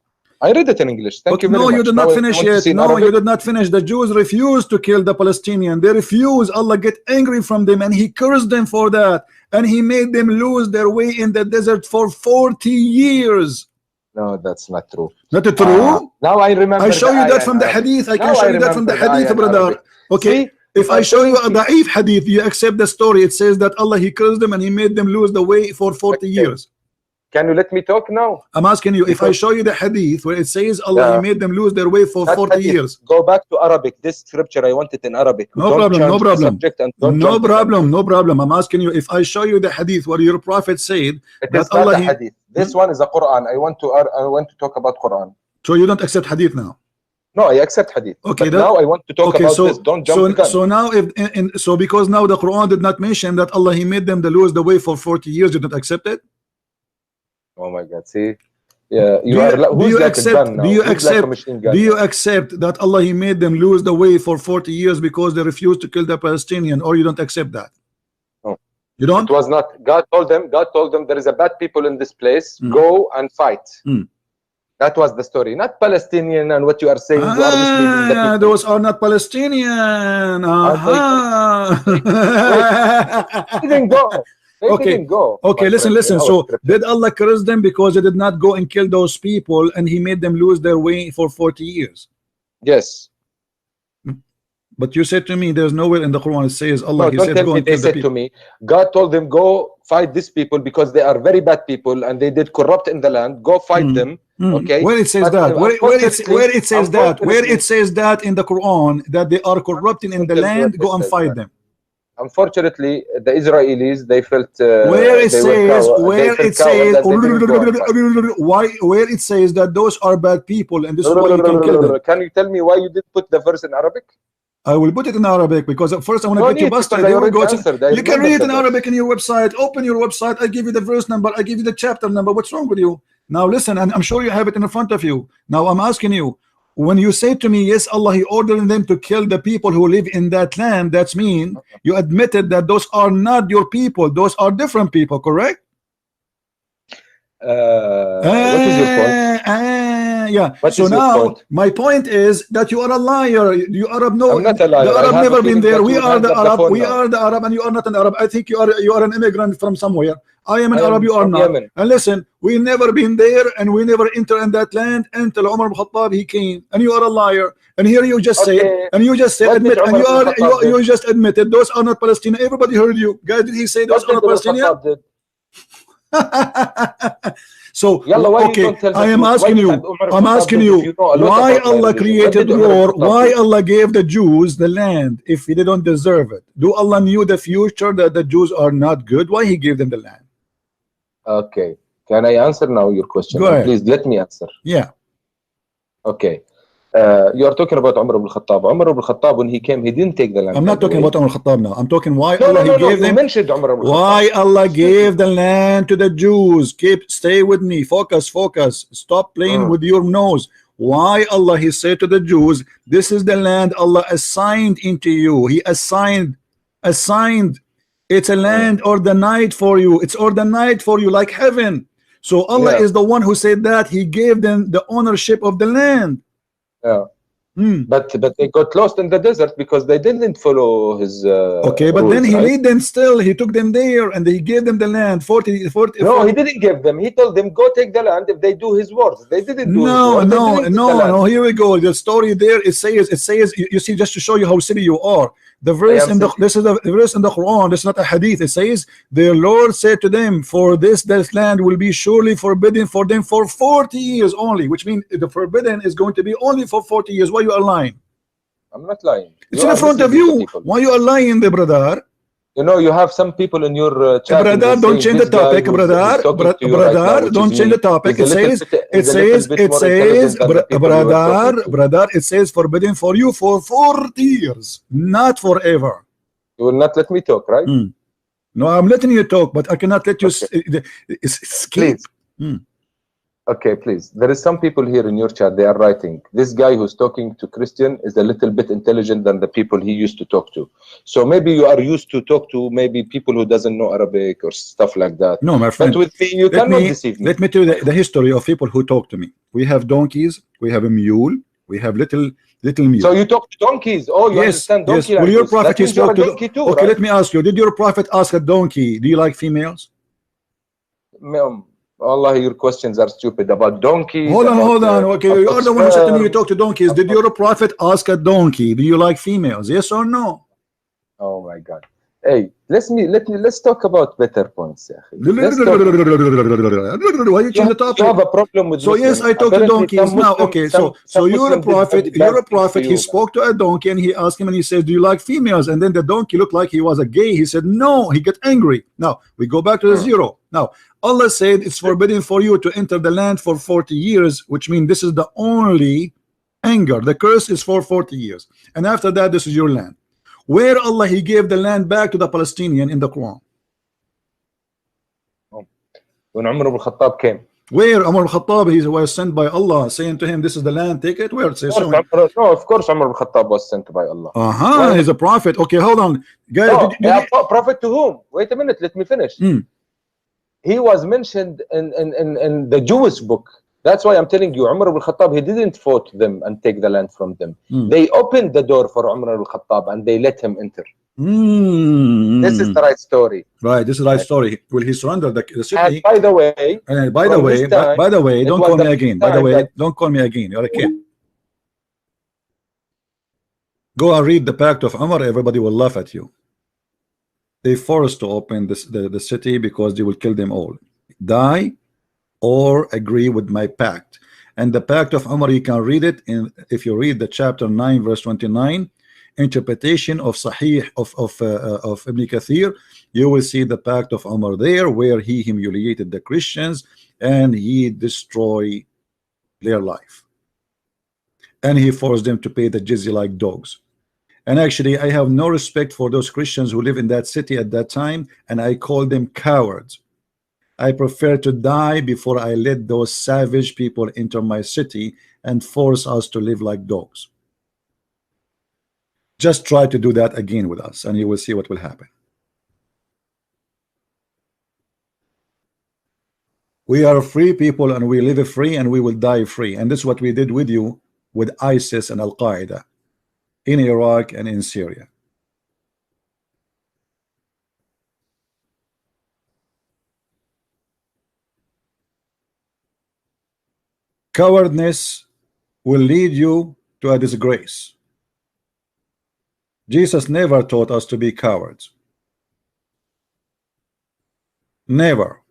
I read it in English. Thank you very much. No, you did not finish yet. No, you did not finish. The Jews refused to kill the Palestinian. They refused. Allah get angry from them, and He cursed them for that. And He made them lose their way in the desert for 40 years. No, that's not true. Not true? Now I remember. I show you that from the hadith. I can show you that from the hadith, brother. Okay. If I show you a da'if hadith, you accept the story. It says that Allah, He cursed them and He made them lose the way for 40 years. Can you let me talk now? I'm asking you, if I show you the hadith where it says Allah, He made them lose their way for 40 years. Go back to Arabic. This scripture, I want it in Arabic. No problem, no problem. No problem, no problem. I'm asking you, if I show you the hadith where your prophet said that Allah, hadith. This one is a Quran. I want to talk about Quran. So you don't accept hadith now? No, I accept hadith. Okay, but now I want to talk about this. Don't jump the gun. So now, so because now the Quran did not mention that Allah, He made them to lose the way for 40 years, you don't accept it? Oh my God! See, yeah, do you accept that Allah, He made them lose the way for 40 years because they refused to kill the Palestinian, or you don't accept that? No, you don't. It was not. God told them. There is a bad people in this place. Go and fight. That was the story, not Palestinian. And what you are saying, you are misleading the people. Those are not Palestinian. They didn't go. Okay, listen. So did Allah curse them because they did not go and kill those people, and He made them lose their way for 40 years? Yes. But you said to me, there's nowhere in the Quran it says Allah. No, don't tell me they said to me. God told them, go fight these people because they are very bad people and they did corrupt in the land. Go fight them. Okay. Where it says that? Where it says that? Where it says that in the Quran that they are corrupting in the land? Go and fight them. Unfortunately, the Israelis, they felt where it they were says cow- where they felt it says coward and they didn't go and fight. why where it says that those are bad people and this is why you can kill them. Can you tell me why you did put the verse in Arabic? I will put it in Arabic because at first I want to No get you need, busted. because I Here we already go. answered. I You can remember read it the in verse. Arabic in your website. Open your website. I give you the verse number. I give you the chapter number. What's wrong with you? Now listen, and I'm sure you have it in front of you. Now I'm asking you, when you say to me, yes, Allah, He ordered them to kill the people who live in that land, that's mean you admitted that those are not your people. Those are different people, correct? What is your point? Yeah. What so is your now point? my point is that you are a liar. You Arab, no, I'm not a liar. the I Arab have a never been feeling there. that We you will are hang the up the Arab. phone We now. are the Arab, and you are not an Arab. I think you are an immigrant from somewhere. I am an I am Arab. You are from not. Yemen. And listen, we never been there, and we never enter in that land until Umar ibn Khattab he came. And you are a liar. And here you just Okay. said, and you just said, What admit, did and Umar ibn Khattab did? you just admitted those are not Palestinian. Everybody heard you, guys. Did he say those What are did not Umar Palestinian? Khattab did? So Yalla, why you okay, don't tell the I am truth? asking Why you. Umar ibn I'm Khattab asking did, if you you know a lot why about my Allah religion? What created did Umar ibn war? Khattab Why do? Allah gave the Jews the land if He didn't deserve it? Do Allah knew the future that the Jews are not good? Why He gave them the land? Okay. Can I answer now your question? Go And ahead. please let me answer. Yeah. Okay. You are talking about Umar ibn Khattab. Umar ibn Khattab, when he came, he didn't take the land. I'm not talking about Umar Khattab now. I'm talking why No, Allah no, He no, no. gave You them. mentioned Umar ibn Khattab. Why Allah Excuse gave me. the land to the Jews? Stay with me. Focus. Stop playing with your nose. Why Allah He said to the Jews, this is the land Allah assigned into you. He assigned. It's a land or the night for you. It's or the night for you, like heaven. So Allah is the one who said that He gave them the ownership of the land. Yeah. But they got lost in the desert because they didn't follow His okay, but rules, then He right? lead them still. He took them there and He gave them the land. 40. No, He didn't give them. He told them, go take the land if they do His words. They didn't do His words. They didn't take the land. No. Here we go. The story there, it says. You see, just to show you how silly you are. The verse in this is the verse in the Quran. This is not a hadith. It says, "The Lord said to them, for this land will be surely forbidden for them for 40 years only," which means the forbidden is going to be only for 40 years. Why you are lying? I'm not lying. It's in front of you. Why you are lying, the brother? You know, you have some people in your chat. Brother, don't change the topic, brother. Brother, don't change the topic. It says forbidden for you for 40 years, not forever. You will not let me talk, right? No, I'm letting you talk, but I cannot let you escape. Okay, please. There is some people here in your chat. They are writing, this guy who's talking to Christian is a little bit intelligent than the people he used to talk to. So maybe you are used to talk to maybe people who doesn't know Arabic or stuff like that. No, my friend. But with me, you cannot deceive me. Let me tell you the history of people who talk to me. We have donkeys. We have a mule. We have little mule. So you talk to donkeys? Oh, you understand donkey yes. Well, your prophet he spoke to donkey too, okay, right? Let me ask you. Did your prophet ask a donkey, do you like females? Allah, your questions are stupid about donkeys. Hold on. Okay, you are the one who said to me you talk to donkeys. Did your prophet ask a donkey, do you like females? Yes or no? Oh my God. Hey, let's talk about better points. Why you change the topic? You have a problem with so Muslims. Yes, I talk to donkeys now. Okay, so you're a prophet. He spoke to a donkey and he asked him and he said, do you like females? And then the donkey looked like he was a gay. He said no. He got angry. Now we go back to the zero. Now Allah said it's forbidden for you to enter the land for 40 years, which means this is the only anger. The curse is for 40 years, and after that this is your land. Where Allah He gave the land back to the Palestinian in the Quran? When Umar ibn Khattab came. Where Umar ibn Khattab, he was sent by Allah, saying to him, "This is the land, take it." Where it says so? No, of course Umar ibn Khattab was sent by Allah. He's a prophet. Okay, hold on, guys. Prophet to whom? Wait a minute, let me finish. He was mentioned in the Jewish book. That's why I'm telling you, Umar ibn Khattab, he didn't fight them and take the land from them. They opened the door for Umar ibn Khattab and they let him enter. This is the right story. Right, this is the right story. Will he surrender the city? And by the way, don't call me again. By the way, don't call me again. You're a kid. Go and read the Pact of Umar. Everybody will laugh at you. They forced to open the city because they will kill them all. Die or agree with my pact. And the Pact of Umar, you can read it if you read the chapter 9 verse 29. interpretation of Sahih of Ibn Kathir, you will see the pact of Umar there, where he humiliated the Christians and he destroyed their life, and he forced them to pay the jizya like dogs. And actually, I have no respect for those Christians who live in that city at that time, and I call them cowards. I prefer to die before I let those savage people enter my city and force us to live like dogs. Just try to do that again with us, and you will see what will happen. We are free people, and we live free, and we will die free. And this is what we did with you, with ISIS and Al-Qaeda in Iraq and in Syria. Cowardness will lead you to a disgrace. Jesus never taught us to be cowards. Never.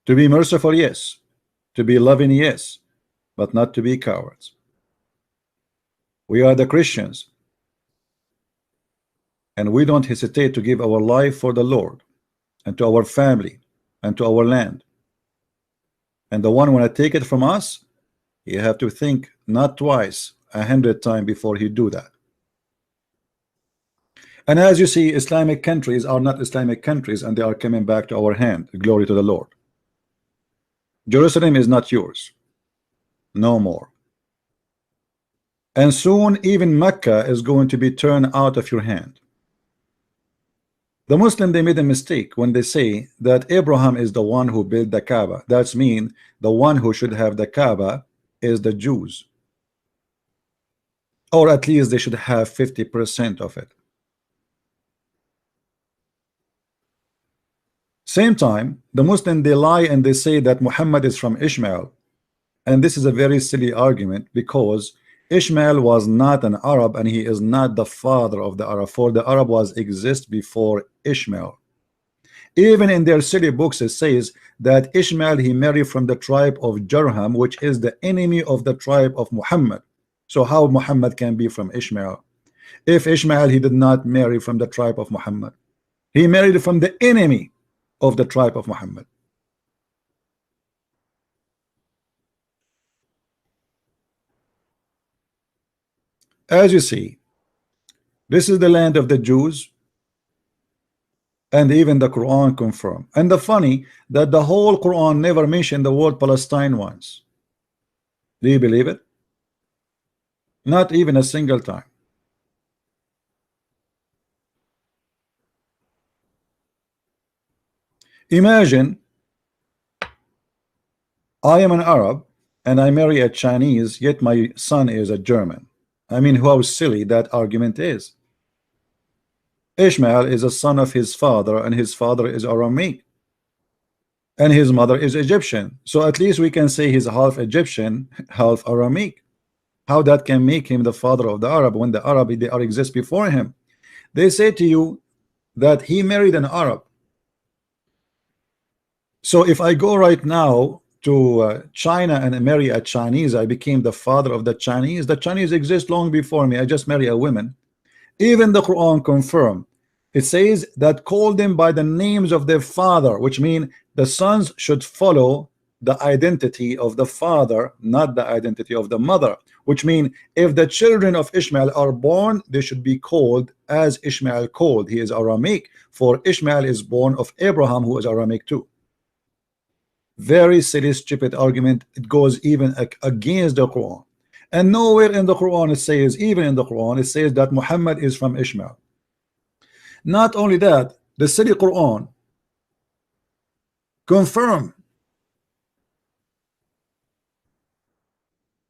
To be merciful, yes. To be loving, yes. But not to be cowards. We are the Christians, and we don't hesitate to give our life for the Lord and to our family and to our land. And the one who want to take it from us, you have to think not twice, 100 times before he do that. And as you see, Islamic countries are not Islamic countries, and they are coming back to our hand. Glory to the Lord. Jerusalem is not yours no more. And soon even Mecca is going to be turned out of your hand. The Muslim, they made a mistake when they say that Abraham is the one who built the Kaaba. That's mean the one who should have the Kaaba is the Jews, or at least they should have 50% of it. Same time, the Muslim, they lie and they say that Muhammad is from Ishmael, and this is a very silly argument, because Ishmael was not an Arab, and he is not the father of the Arab, for the Arab was exist before Ishmael. Even in their silly books it says that Ishmael, he married from the tribe of Jarham, which is the enemy of the tribe of Muhammad. So how Muhammad can be from Ishmael? If Ishmael, he did not marry from the tribe of Muhammad, he married from the enemy of the tribe of Muhammad. As you see, this is the land of the Jews, and even the Quran confirm. And the funny that the whole Quran never mentioned the word Palestine once. Do you believe it? Not even a single time. Imagine I am an Arab and I marry a Chinese, yet my son is a German. I mean, how silly that argument is. Ishmael is a son of his father, and his father is Aramic, and his mother is Egyptian. So at least we can say he's half Egyptian, half Aramic. How that can make him the father of the Arab when the Arab, they are exist before him? They say to you that he married an Arab. So if I go right now to China and marry a Chinese, I became the father of the Chinese. The Chinese exist long before me. I just marry a woman. Even the Quran confirm. It says that call them by the names of their father, which mean the sons should follow the identity of the father, not the identity of the mother. Which mean if the children of Ishmael are born, they should be called as Ishmael called. He is Aramic, for Ishmael is born of Abraham, who is Aramic too. Very silly, stupid argument. It goes even against the Quran. And nowhere in the Quran it says, even in the Quran, it says that Muhammad is from Ishmael. Not only that, the silly Quran confirm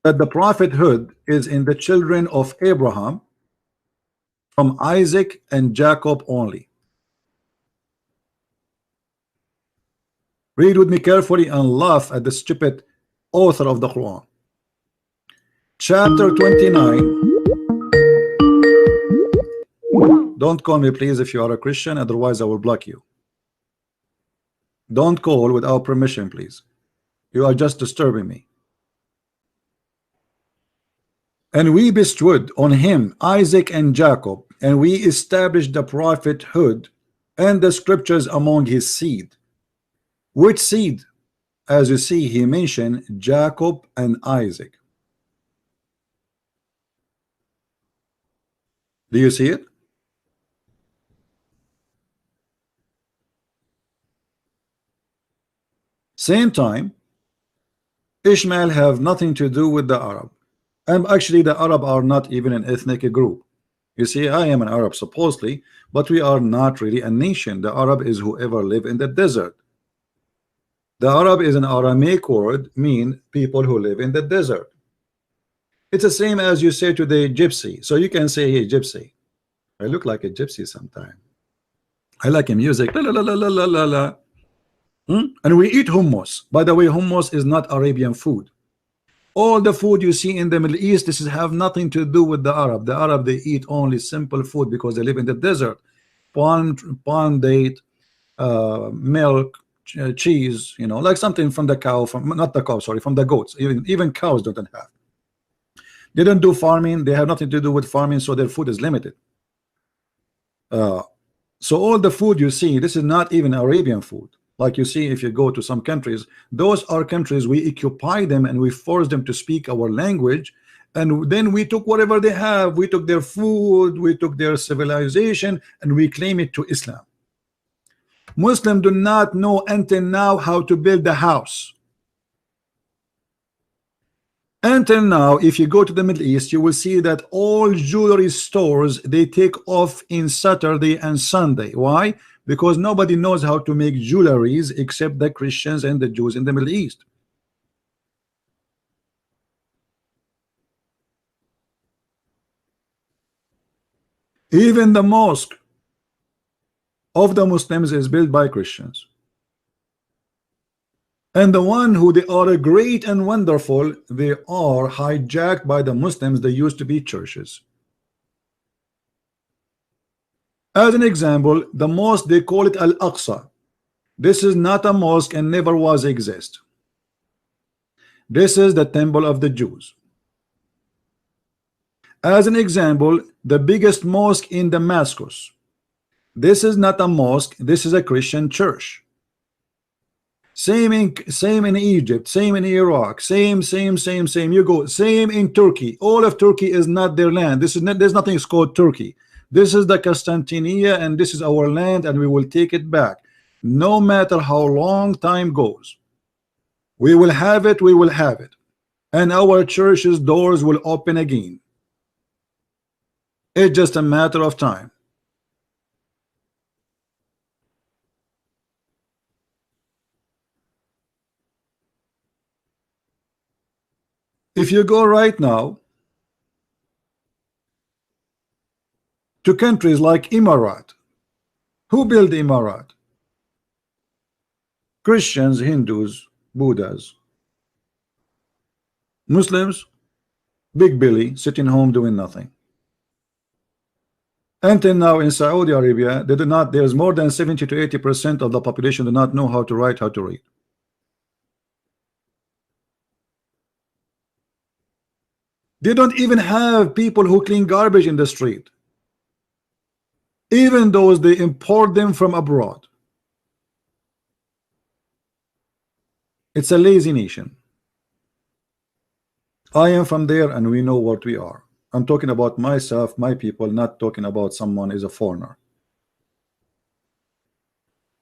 that the prophethood is in the children of Abraham, from Isaac and Jacob only. Read with me carefully and laugh at the stupid author of the Quran. Chapter 29. Don't call me please if you are a Christian, otherwise I will block you. Don't call without permission, please. You are just disturbing me. And we bestowed on him Isaac and Jacob, and we established the prophethood and the scriptures among his seed. Which seed? As you see, he mentioned Jacob and Isaac. Do you see it? Same time, Ishmael have nothing to do with the Arab. And actually the Arab are not even an ethnic group. You see, I am an Arab supposedly, but we are not really a nation. The Arab is whoever live in the desert. The Arab is an Aramaic word, mean people who live in the desert. It's the same as you say to the gypsy. So you can say, hey, gypsy. I look like a gypsy sometime. I like a music. La, la, la, la, la, la, la. And we eat hummus. By the way, hummus is not Arabian food. All the food you see in the Middle East, this is have nothing to do with the Arab. The Arab, they eat only simple food because they live in the desert. Palm date, milk, cheese, you know, like something from the cow, from not the cow, sorry, from the goats. Even cows don't have. They don't do farming. They have nothing to do with farming, so their food is limited. So all the food you see, this is not even Arabian food. Like you see, if you go to some countries, those are countries we occupy them and we force them to speak our language, and then we took whatever they have. We took their food, we took their civilization, and we claim it to Islam. Muslims do not know until now how to build a house. Until now, if you go to the Middle East, you will see that all jewelry stores, they take off in Saturday and Sunday. Why? Because nobody knows how to make jewelries except the Christians and the Jews in the Middle East. Even the mosque of the Muslims is built by Christians. And the one who they are great and wonderful, they are hijacked by the Muslims. They used to be churches. As an example, the mosque, they call it Al-Aqsa. This is not a mosque and never was exist. This is the temple of the Jews. As an example, the biggest mosque in Damascus. This is not a mosque, this is a Christian church. Same in Egypt, same in Iraq, same. You go, same in Turkey. All of Turkey is not their land. This is not, there's nothing called Turkey. This is the Constantinia, and this is our land, and we will take it back. No matter how long time goes, we will have it, we will have it. And our church's doors will open again. It's just a matter of time. If you go right now to countries like Emirat, who built Emirat? Christians, Hindus, Buddhas. Muslims, Big Billy sitting home doing nothing. Until now in Saudi Arabia, they do not, there's more than 70 to 80% of the population do not know how to write, how to read. They don't even have people who clean garbage in the street. Even those, they import them from abroad. It's a lazy nation. I am from there and we know what we are. I'm talking about myself, my people, not talking about someone is a foreigner.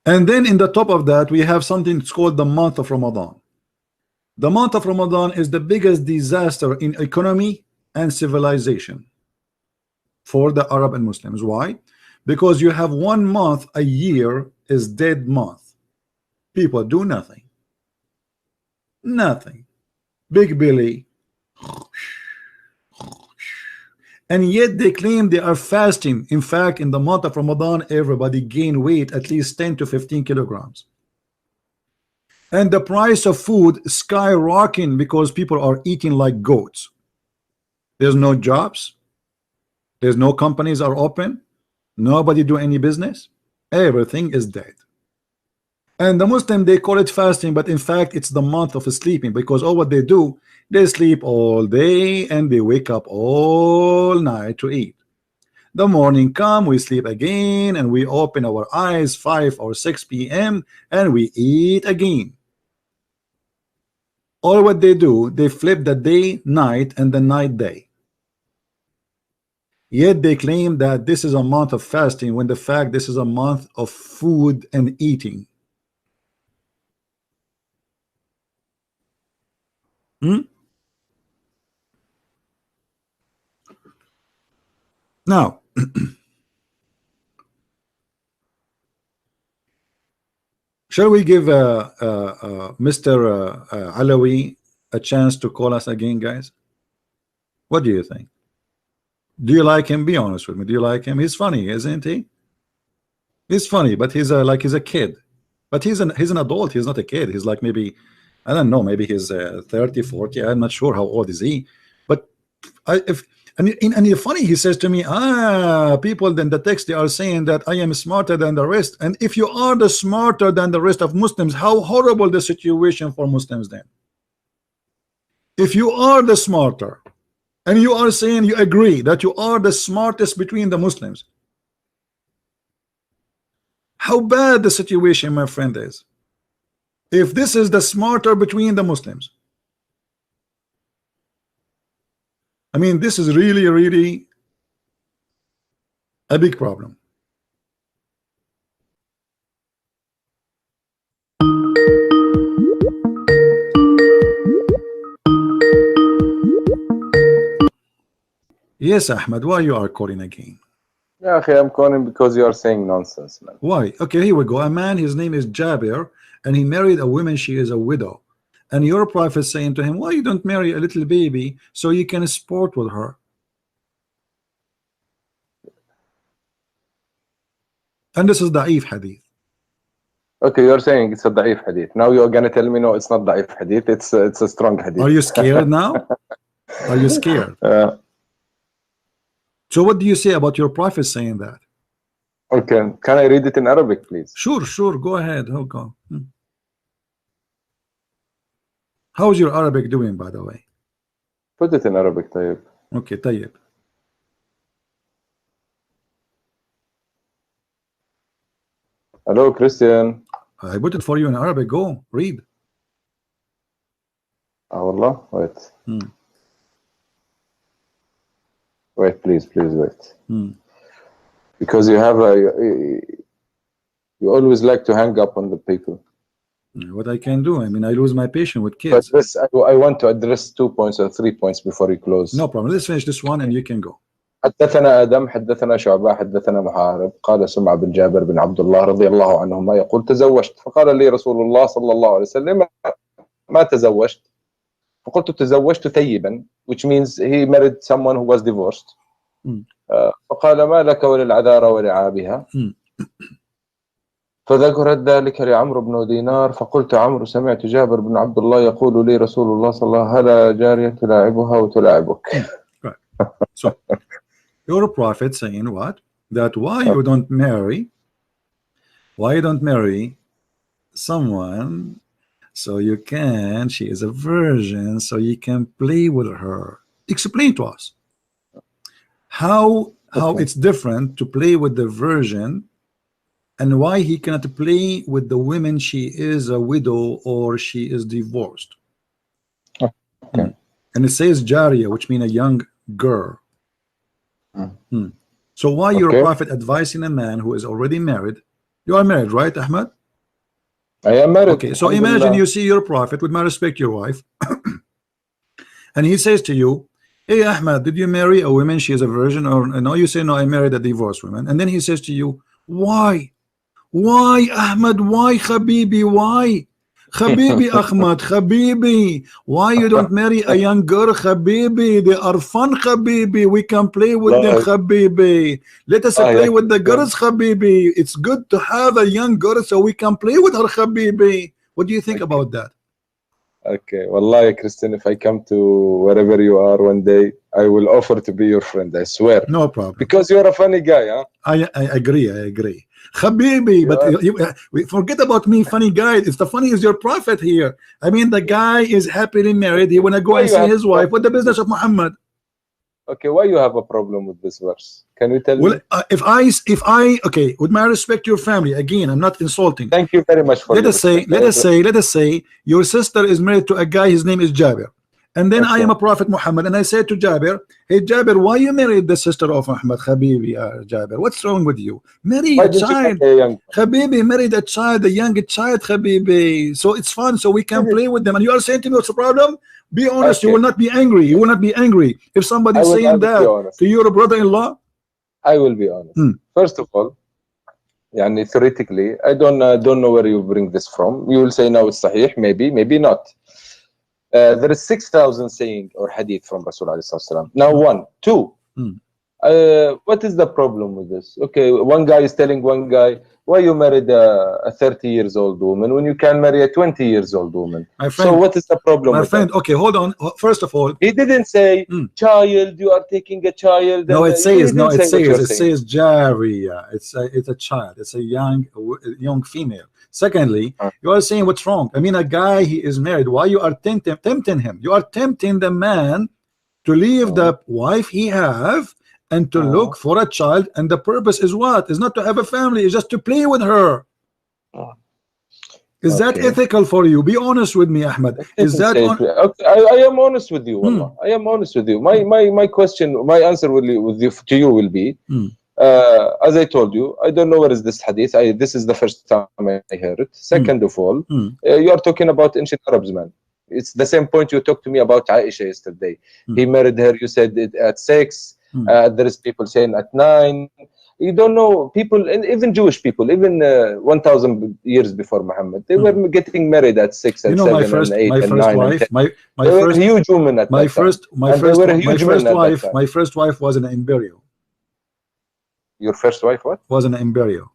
And then in the top of that, we have something that's called the month of Ramadan. The month of Ramadan is the biggest disaster in economy and civilization for the Arab and Muslims. Why? Because you have 1 month a year is dead month. People do nothing. Nothing. Big Billy. And yet they claim they are fasting. In fact, in the month of Ramadan, everybody gain weight at least 10 to 15 kilograms. And the price of food skyrocketing because people are eating like goats. There's no jobs. There's no companies are open. Nobody do any business. Everything is dead. And the Muslim, they call it fasting, but in fact it's the month of sleeping, because all what they do, they sleep all day and they wake up all night to eat. The morning come, we sleep again, and we open our eyes 5 or 6 p.m. and we eat again. All what they do, they flip the day night and the night day. Yet they claim that this is a month of fasting, when the fact this is a month of food and eating. Now, shall we give Mr. Alawi a chance to call us again, guys? What do you think? Do you like him? Be honest with me. Do you like him? He's funny, isn't he? He's funny, but he's like he's a kid. But he's an adult. He's not a kid. He's like, maybe, I don't know, maybe he's 30, 40. I'm not sure how old is he. But and funny, he says to me, people in the text, they are saying that I am smarter than the rest. And if you are the smarter than the rest of Muslims, how horrible the situation for Muslims then. If you are the smarter, and you are saying you agree that you are the smartest between the Muslims, how bad the situation, my friend, is. If this is the smarter between the Muslims, I mean, this is really, really a big problem. Yes, Ahmed, why you are calling again? Yeah, okay, I'm calling because you are saying nonsense, man. Why? Okay, here we go. A man, his name is Jabir, and he married a woman, she is a widow. And your prophet saying to him, why you don't marry a little baby so you can sport with her? And this is da'if hadith. Okay, you're saying it's a da'if hadith. Now you're gonna tell me no, it's not da'if hadith. It's a strong hadith. Are you scared now? Are you scared? So what do you say about your prophet saying that? Okay, can I read it in Arabic, please? Sure, sure. Go ahead. Go. How's your Arabic doing, by the way? Put it in Arabic, طيب. Okay, طيب. Hello, Christian. I put it for you in Arabic. Go, read. Wallah, wait. Wait, please wait. Because you have you always like to hang up on the people. What I can do? I mean, I lose my patience with kids. But this, I want to address 2 points or 3 points before you close. No problem. Let's finish this one and you can go. حدثنا آدم حدثنا شعبة حدثنا محارب قال سمع بن جابر بن عبد الله رضي الله عنهما يقول تزوجت فقال لي رسول الله صلى الله عليه وسلم ما تزوجت فقلت تزوجت ثيبا, which means he married someone who was divorced. فقال ما لك وللعذارى ولعابها فذكرت ذلك لعمرو بن دينار فقلت عمرو سمعت جابر بن عبد الله يقول لي رسول الله صلى الله عليه وسلم هلا جارية تلاعبها وتلاعبك. Right. So your prophet saying what? That why you don't marry someone so you can, she is a virgin, so you can play with her. Explain to us how it's different to play with the virgin and why he cannot play with the women she is a widow or she is divorced. Okay. And it says Jariya, which means a young girl. So why your prophet advising a man who is already married? You are married, right, Ahmed? I am married. Okay, so imagine you see your prophet, with my respect, your wife, and he says to you, hey Ahmed, did you marry a woman, she is a virgin? Or no, you say no, I married a divorced woman. And then he says to you, why Ahmed, why Habibi, why Habibi, Ahmad, Habibi, why you don't marry a young girl, Habibi? They are fun, Habibi. We can play with them, Habibi. Let us play with the girls, Habibi. It's good to have a young girl so we can play with her, Habibi. What do you think about that? Okay, wallahi, Christian, if I come to wherever you are one day, I will offer to be your friend, I swear. No problem. Because you're a funny guy, huh? I agree. I agree. Habibi, but forget about me, funny guy. It's the funny is your prophet here. I mean, the guy is happily married. He want to go and see his wife. What the business of Muhammad? Okay, why you have a problem with this verse? Can you tell me? If I, okay, with my respect to your family, again, I'm not insulting. Thank you very much for let us say your sister is married to a guy, his name is Jabir, and then I am a prophet Muhammad, and I say to Jabir, hey Jabir, why you married the sister of Muhammad? Habibi, Jabir, what's wrong with you? Marry a child, Habibi, married a child, a young child, Habibi, so it's fun, so we can play with them. And you are saying to me what's the problem? Be honest. Okay. You will not be angry. You will not be angry if somebody is saying that to your brother-in-law. I will be honest. First of all, theoretically, I don't know where you bring this from. You will say now it's sahih, maybe not. There is 6,000 saying or hadith from Rasul alayhi salam. Now 1, 2. What is the problem with this? Okay, one guy is telling one guy, why you married a 30 years old woman when you can marry a 20 years old woman? My friend, so what is the problem? My friend, okay, hold on. First of all, he didn't say child. You are taking a child. No, it says Jariya. It's a child. It's a young female. Secondly, you are saying what's wrong. I mean, a guy, he is married. Why you are tempting him? You are tempting the man to leave the wife he have and to look for a child, and the purpose is what? Is not to have a family, it's just to play with her. Is that ethical for you? Be honest with me, Ahmed. Is that okay, I am honest with you, I am honest with you. My question, my answer to you will be, as I told you, I don't know where is this hadith. This is the first time I heard it. Second of all, you are talking about ancient Arabs, man. It's the same point you talked to me about Aisha yesterday. He married her, you said it at 6. There is people saying at 9. You don't know people, and even Jewish people, even 1,000 years before Muhammad, they were getting married at 6 and 7 and 8 and 9 and 10. My first huge woman at my first wife was an embryo. Your first wife what? Was an embryo.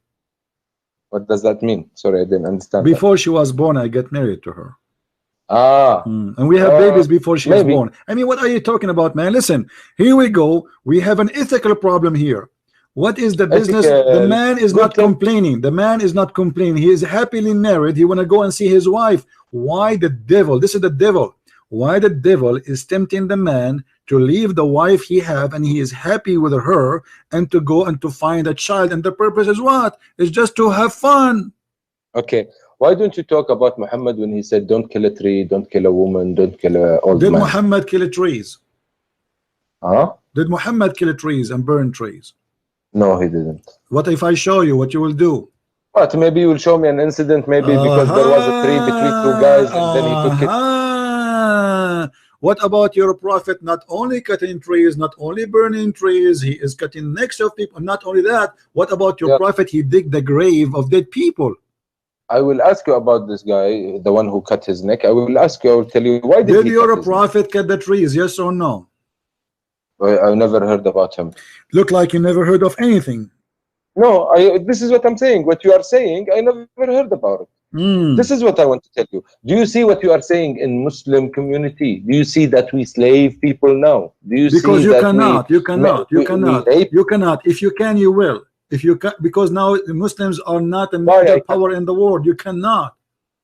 What does that mean? Sorry, I didn't understand. Before she was born, I got married to her. And we have babies before she was born. I mean, what are you talking about, man? Listen, here we go. We have an ethical problem here. What is the business? The man is not complaining. The man is not complaining. He is happily married. He want to go and see his wife. Why the devil? This is the devil. Why the devil is tempting the man to leave the wife he have, and he is happy with her, and to go and to find a child, and the purpose is what? It's just to have fun. Okay. Why don't you talk about Muhammad when he said, don't kill a tree, don't kill a woman, don't kill an old man? Did Muhammad kill trees? Did Muhammad kill trees and burn trees? No, he didn't. What if I show you what you will do? What? Maybe you will show me an incident, maybe because there was a tree between 2 guys and then he took it. What about your prophet? Not only cutting trees, not only burning trees, he is cutting necks of people. Not only that, what about your prophet? He dig the grave of dead people. I will ask you about this guy, the one who cut his neck. I will ask you, I will tell you, why did your prophet cut the trees? Yes or no? I never heard about him. Look like you never heard of anything. No, this is what I'm saying. What you are saying, I never heard about it. This is what I want to tell you. Do you see what you are saying in Muslim community? Do you see that we slave people now? Do you because see you that cannot, you cannot. If you can, you will. If you can, because now the Muslims are not a major power in the world. You cannot.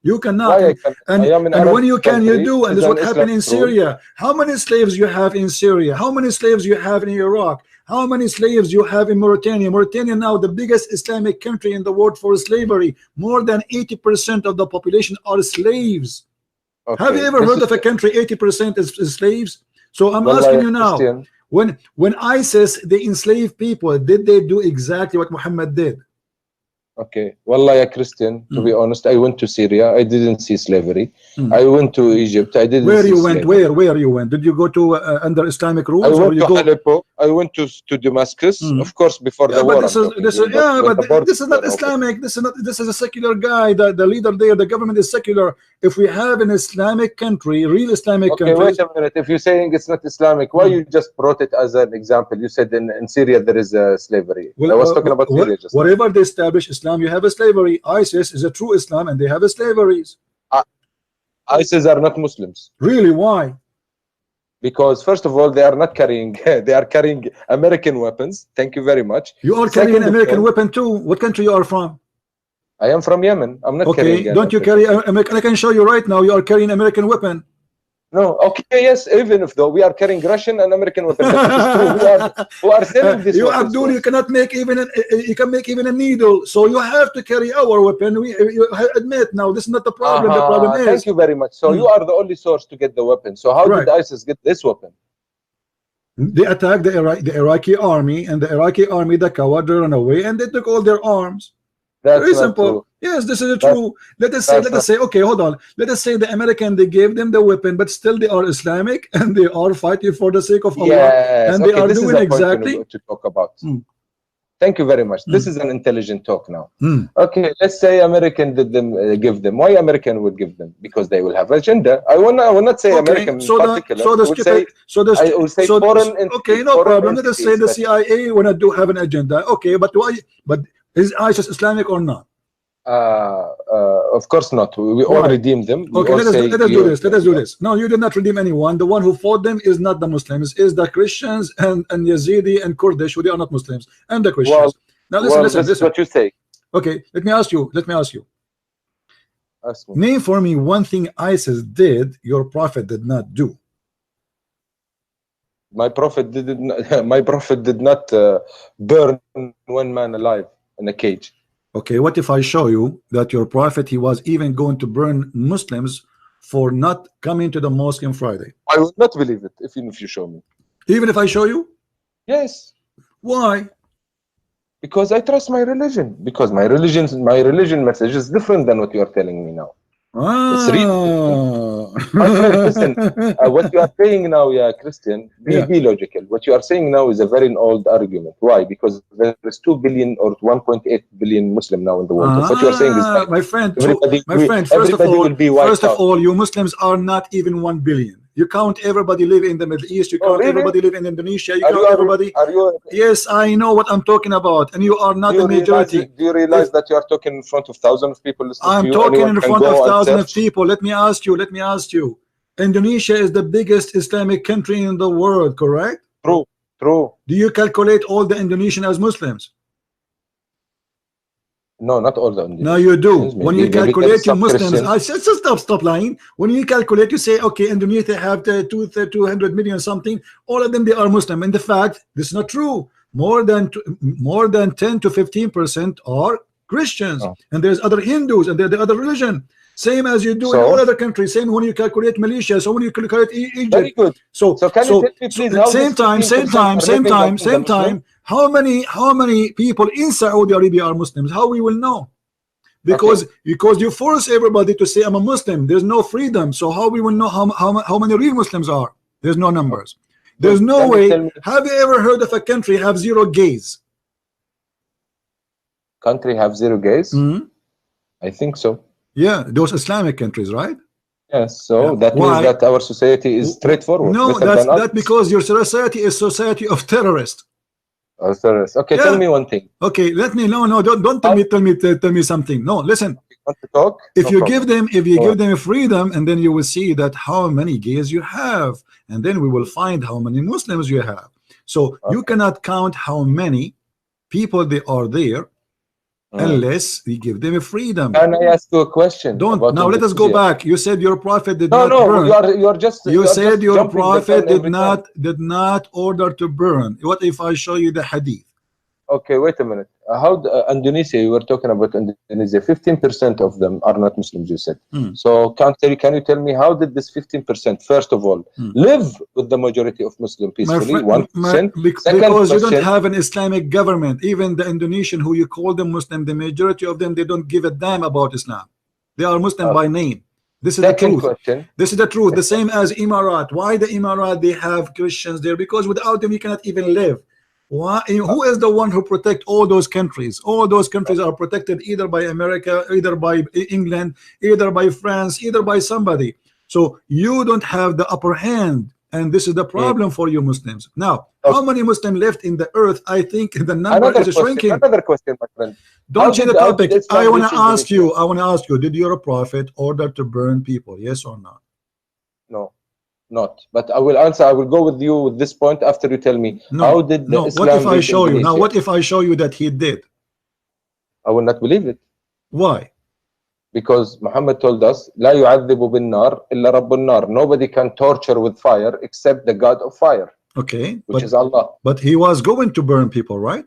And when you can, you do. And this is what happened in Syria. How many slaves you have in Syria? How many slaves you have in Iraq? How many slaves you have in Mauritania? Mauritania now the biggest Islamic country in the world for slavery. More than 80% of the population are slaves. Okay. Have you ever heard of a country 80% is slaves? So I'm asking you now, when ISIS they enslave people, did they do exactly what Muhammad did? Okay, Wallah, ya Christian, to be honest, I went to Syria. I didn't see slavery. I went to Egypt. I didn't. Where you went? Where you went? Did you go to under Islamic rules? I went to Aleppo. I went to Damascus. Of course, before the war. But this is not Islamic. This is a secular guy. The leader there, the government is secular. If we have an Islamic country, real Islamic country. Wait a minute. If you're saying it's not Islamic, why you just brought it as an example? You said in Syria there is slavery. I was talking about Syria just whatever they establish Islam, you have a slavery. ISIS is a true Islam, and they have a slaveries. ISIS are not Muslims. Really? Why? Because first of all, they are not carrying they are carrying American weapons. Thank you very much. You are carrying an American weapon too. What country you are from? I am from Yemen. I'm not okay. carrying. Don't you carry American? I can show you right now. You are carrying American weapon. No, okay, yes, even if though we are carrying Russian and American weapons, but it is true. Who are selling this? You Abdul, you cannot make even you can make even a needle, so you have to carry our weapon. You admit now this is not the problem. The problem is. Thank you very much. So you are the only source to get the weapon. So how did ISIS get this weapon? They attacked the Iraqi army, and the Iraqi army, the coward, ran away, and they took all their arms. That's very simple. True. Yes, this is true. Let us say, okay, hold on. Let us say the American, they gave them the weapon, but still they are Islamic and they are fighting for the sake of Allah. Yes, and they are doing exactly to talk about. Thank you very much. This is an intelligent talk now. Okay, let's say American did them give them. Why American would give them? Because they will have agenda. I will not say American in particular. I will say foreign. Okay, no problem. Let us say the CIA when I do have an agenda. Okay, but why? But is ISIS Islamic or not? Of course not. We all redeemed them. Okay, let us do this. Let us do this. No, you did not redeem anyone. The one who fought them is not the Muslims, is the Christians and Yazidi and Kurdish, who they are not Muslims, and the Christians. Now listen. This is what you say. Okay, let me ask you. Ask me. Name for me one thing ISIS did your prophet did not do. My prophet did not burn one man alive in a cage. Okay, what if I show you that your prophet, he was even going to burn Muslims for not coming to the mosque on Friday? I would not believe it even if you show me. Even if I show you? Yes. Why? Because I trust my religion. Because my religion message is different than what you are telling me now. It's real. My friend, listen, what you are saying now, Christian, be logical. What you are saying now is a very old argument. Why? Because there is 2 billion or 1.8 billion Muslim now in the world. What you are saying is right. My friend, first of all, you Muslims are not even 1 billion. You count everybody live in the Middle East. You count everybody live in Indonesia. You count everybody. Yes, I know what I'm talking about, and you are not the majority. Do you realize that you are talking in front of thousands of people listening to you? I'm talking in front of thousands of people. Let me ask you. Indonesia is the biggest Islamic country in the world, correct? True. Do you calculate all the Indonesians as Muslims? No, not all the Indonesians. No, you do. When you calculate your Muslims, stop lying. When you calculate, you say, okay, Indonesia have 200 million something. All of them, they are Muslim. And the fact, this is not true. More than 10 to 15% are Christians, and there's other Hindus, and there's the other religion. Same as you do in all other countries. Same when you calculate Malaysia. So when you calculate Egypt. Very good. So can you tell me please how same time. How many people in Saudi Arabia are Muslims? How we will know? Because you force everybody to say I'm a Muslim. There's no freedom. So how we will know how many real Muslims are? There's no numbers. There's no way. Have you ever heard of a country have 0 gays? Country have 0 gays? I think so. Yeah, those Islamic countries, right? Yes. So that means that our society is straightforward. No, that's because your society is society of terrorists. Terrorists. Okay, tell me one thing. Okay, don't tell me something. No, listen. Want to talk? If you give them freedom, and then you will see that how many gays you have, and then we will find how many Muslims you have. So you cannot count how many people they are there unless we give them a freedom. Can I ask you a question? Now let us go back. You said your prophet did not burn. You said your prophet did not order to burn. What if I show you the hadith? Okay, wait a minute. How Indonesia? You were talking about Indonesia. 15% of them are not Muslims. You said. So can you tell me how did this 15% first of all live with the majority of Muslim peacefully? 1%. Because you don't have an Islamic government. Even the Indonesian who you call them Muslim, the majority of them, they don't give a damn about Islam. They are Muslim by name. This is the truth. This is the truth. The same as Emirat. Why the Emirat? They have Christians there because without them you cannot even live. Why? Who is the one who protect all those countries? All those countries are protected either by America, either by England, either by France, either by somebody. So you don't have the upper hand And this is the problem for you Muslims. Now, how many Muslims left in the earth? I think the number is shrinking. Another question, my friend. Don't change the topic. I want to ask you. I want to ask you. Did your prophet order to burn people? Yes or no? No, not. But I will answer. I will go with you with this point after you tell me. No, how did no. Islam What if I reach show you? Now, Indonesia? what if I show you that he did? I will not believe it. Why? Because Muhammad told us, لا يعذب بالنار إلا رب النار. Nobody can torture with fire except the God of fire. Okay, which is Allah. But he was going to burn people, right?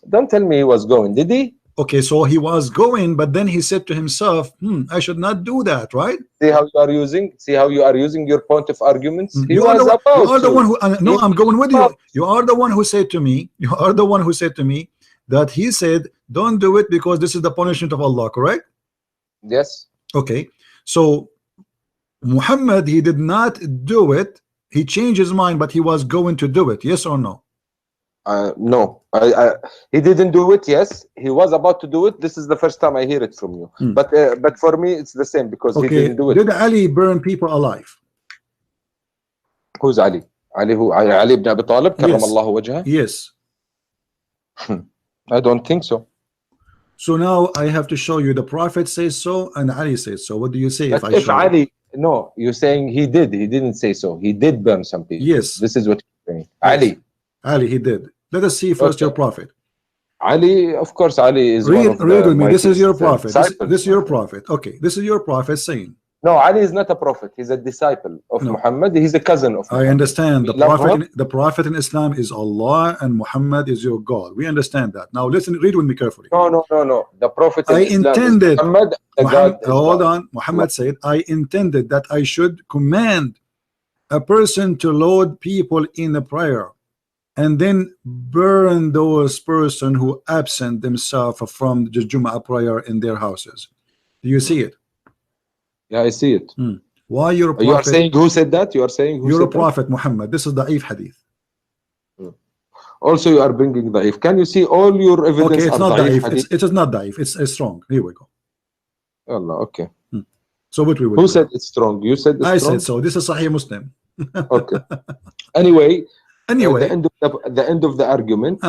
Don't tell me he was going. Did he? Okay, so he was going, but then he said to himself, I should not do that, right? See how you are using? See how you are using your point of arguments? You are the one who, no, I'm going with you. You are the one who said to me, that he said, don't do it because this is the punishment of Allah, correct? Yes. Okay, so Muhammad, he did not do it. He changed his mind, but he was going to do it. Yes or no? No, he didn't do it. Yes, he was about to do it. This is the first time I hear it from you. But for me, it's the same because he didn't do it. Did Ali burn people alive? Who's Ali? Ali who? Ali ibn Abi Talib, كرم الله وجهه. Yes. I don't think so. So now I have to show you the Prophet says so and Ali says so. What do you say? But if Ali, no, you're saying he did. He didn't say so. He did burn some people. Yes. This is what you're saying. Yes. Ali, he did. Let us see first your Prophet. Ali, of course, Ali is read with me. This is your Prophet. This is your Prophet. Okay, this is your Prophet saying. No, Ali is not a prophet. He's a disciple of Muhammad. He's a cousin of Muhammad. I understand. The Prophet in Islam is Allah and Muhammad is your God. We understand that. Now listen, read with me carefully. No. The Prophet in Islam intended, is Muhammad, hold on. Muhammad said, I intended that I should command a person to load people in a prayer and then burn those person who absent themselves from the Jumu'ah prayer in their houses. Do you see it? Yeah, I see it. Why your prophet? You are saying who said that? You are saying who you're said a prophet, Muhammad. This is the Da'if hadith. Also, you are bringing Da'if. Can you see all your evidence? Okay, it's not Da'if. It is not Da'if. It's strong. Here we go. Allah, okay. So what we will Who do? said it's strong? You said it's I strong? said so. This is Sahih Muslim. Okay. Anyway, the end of the argument.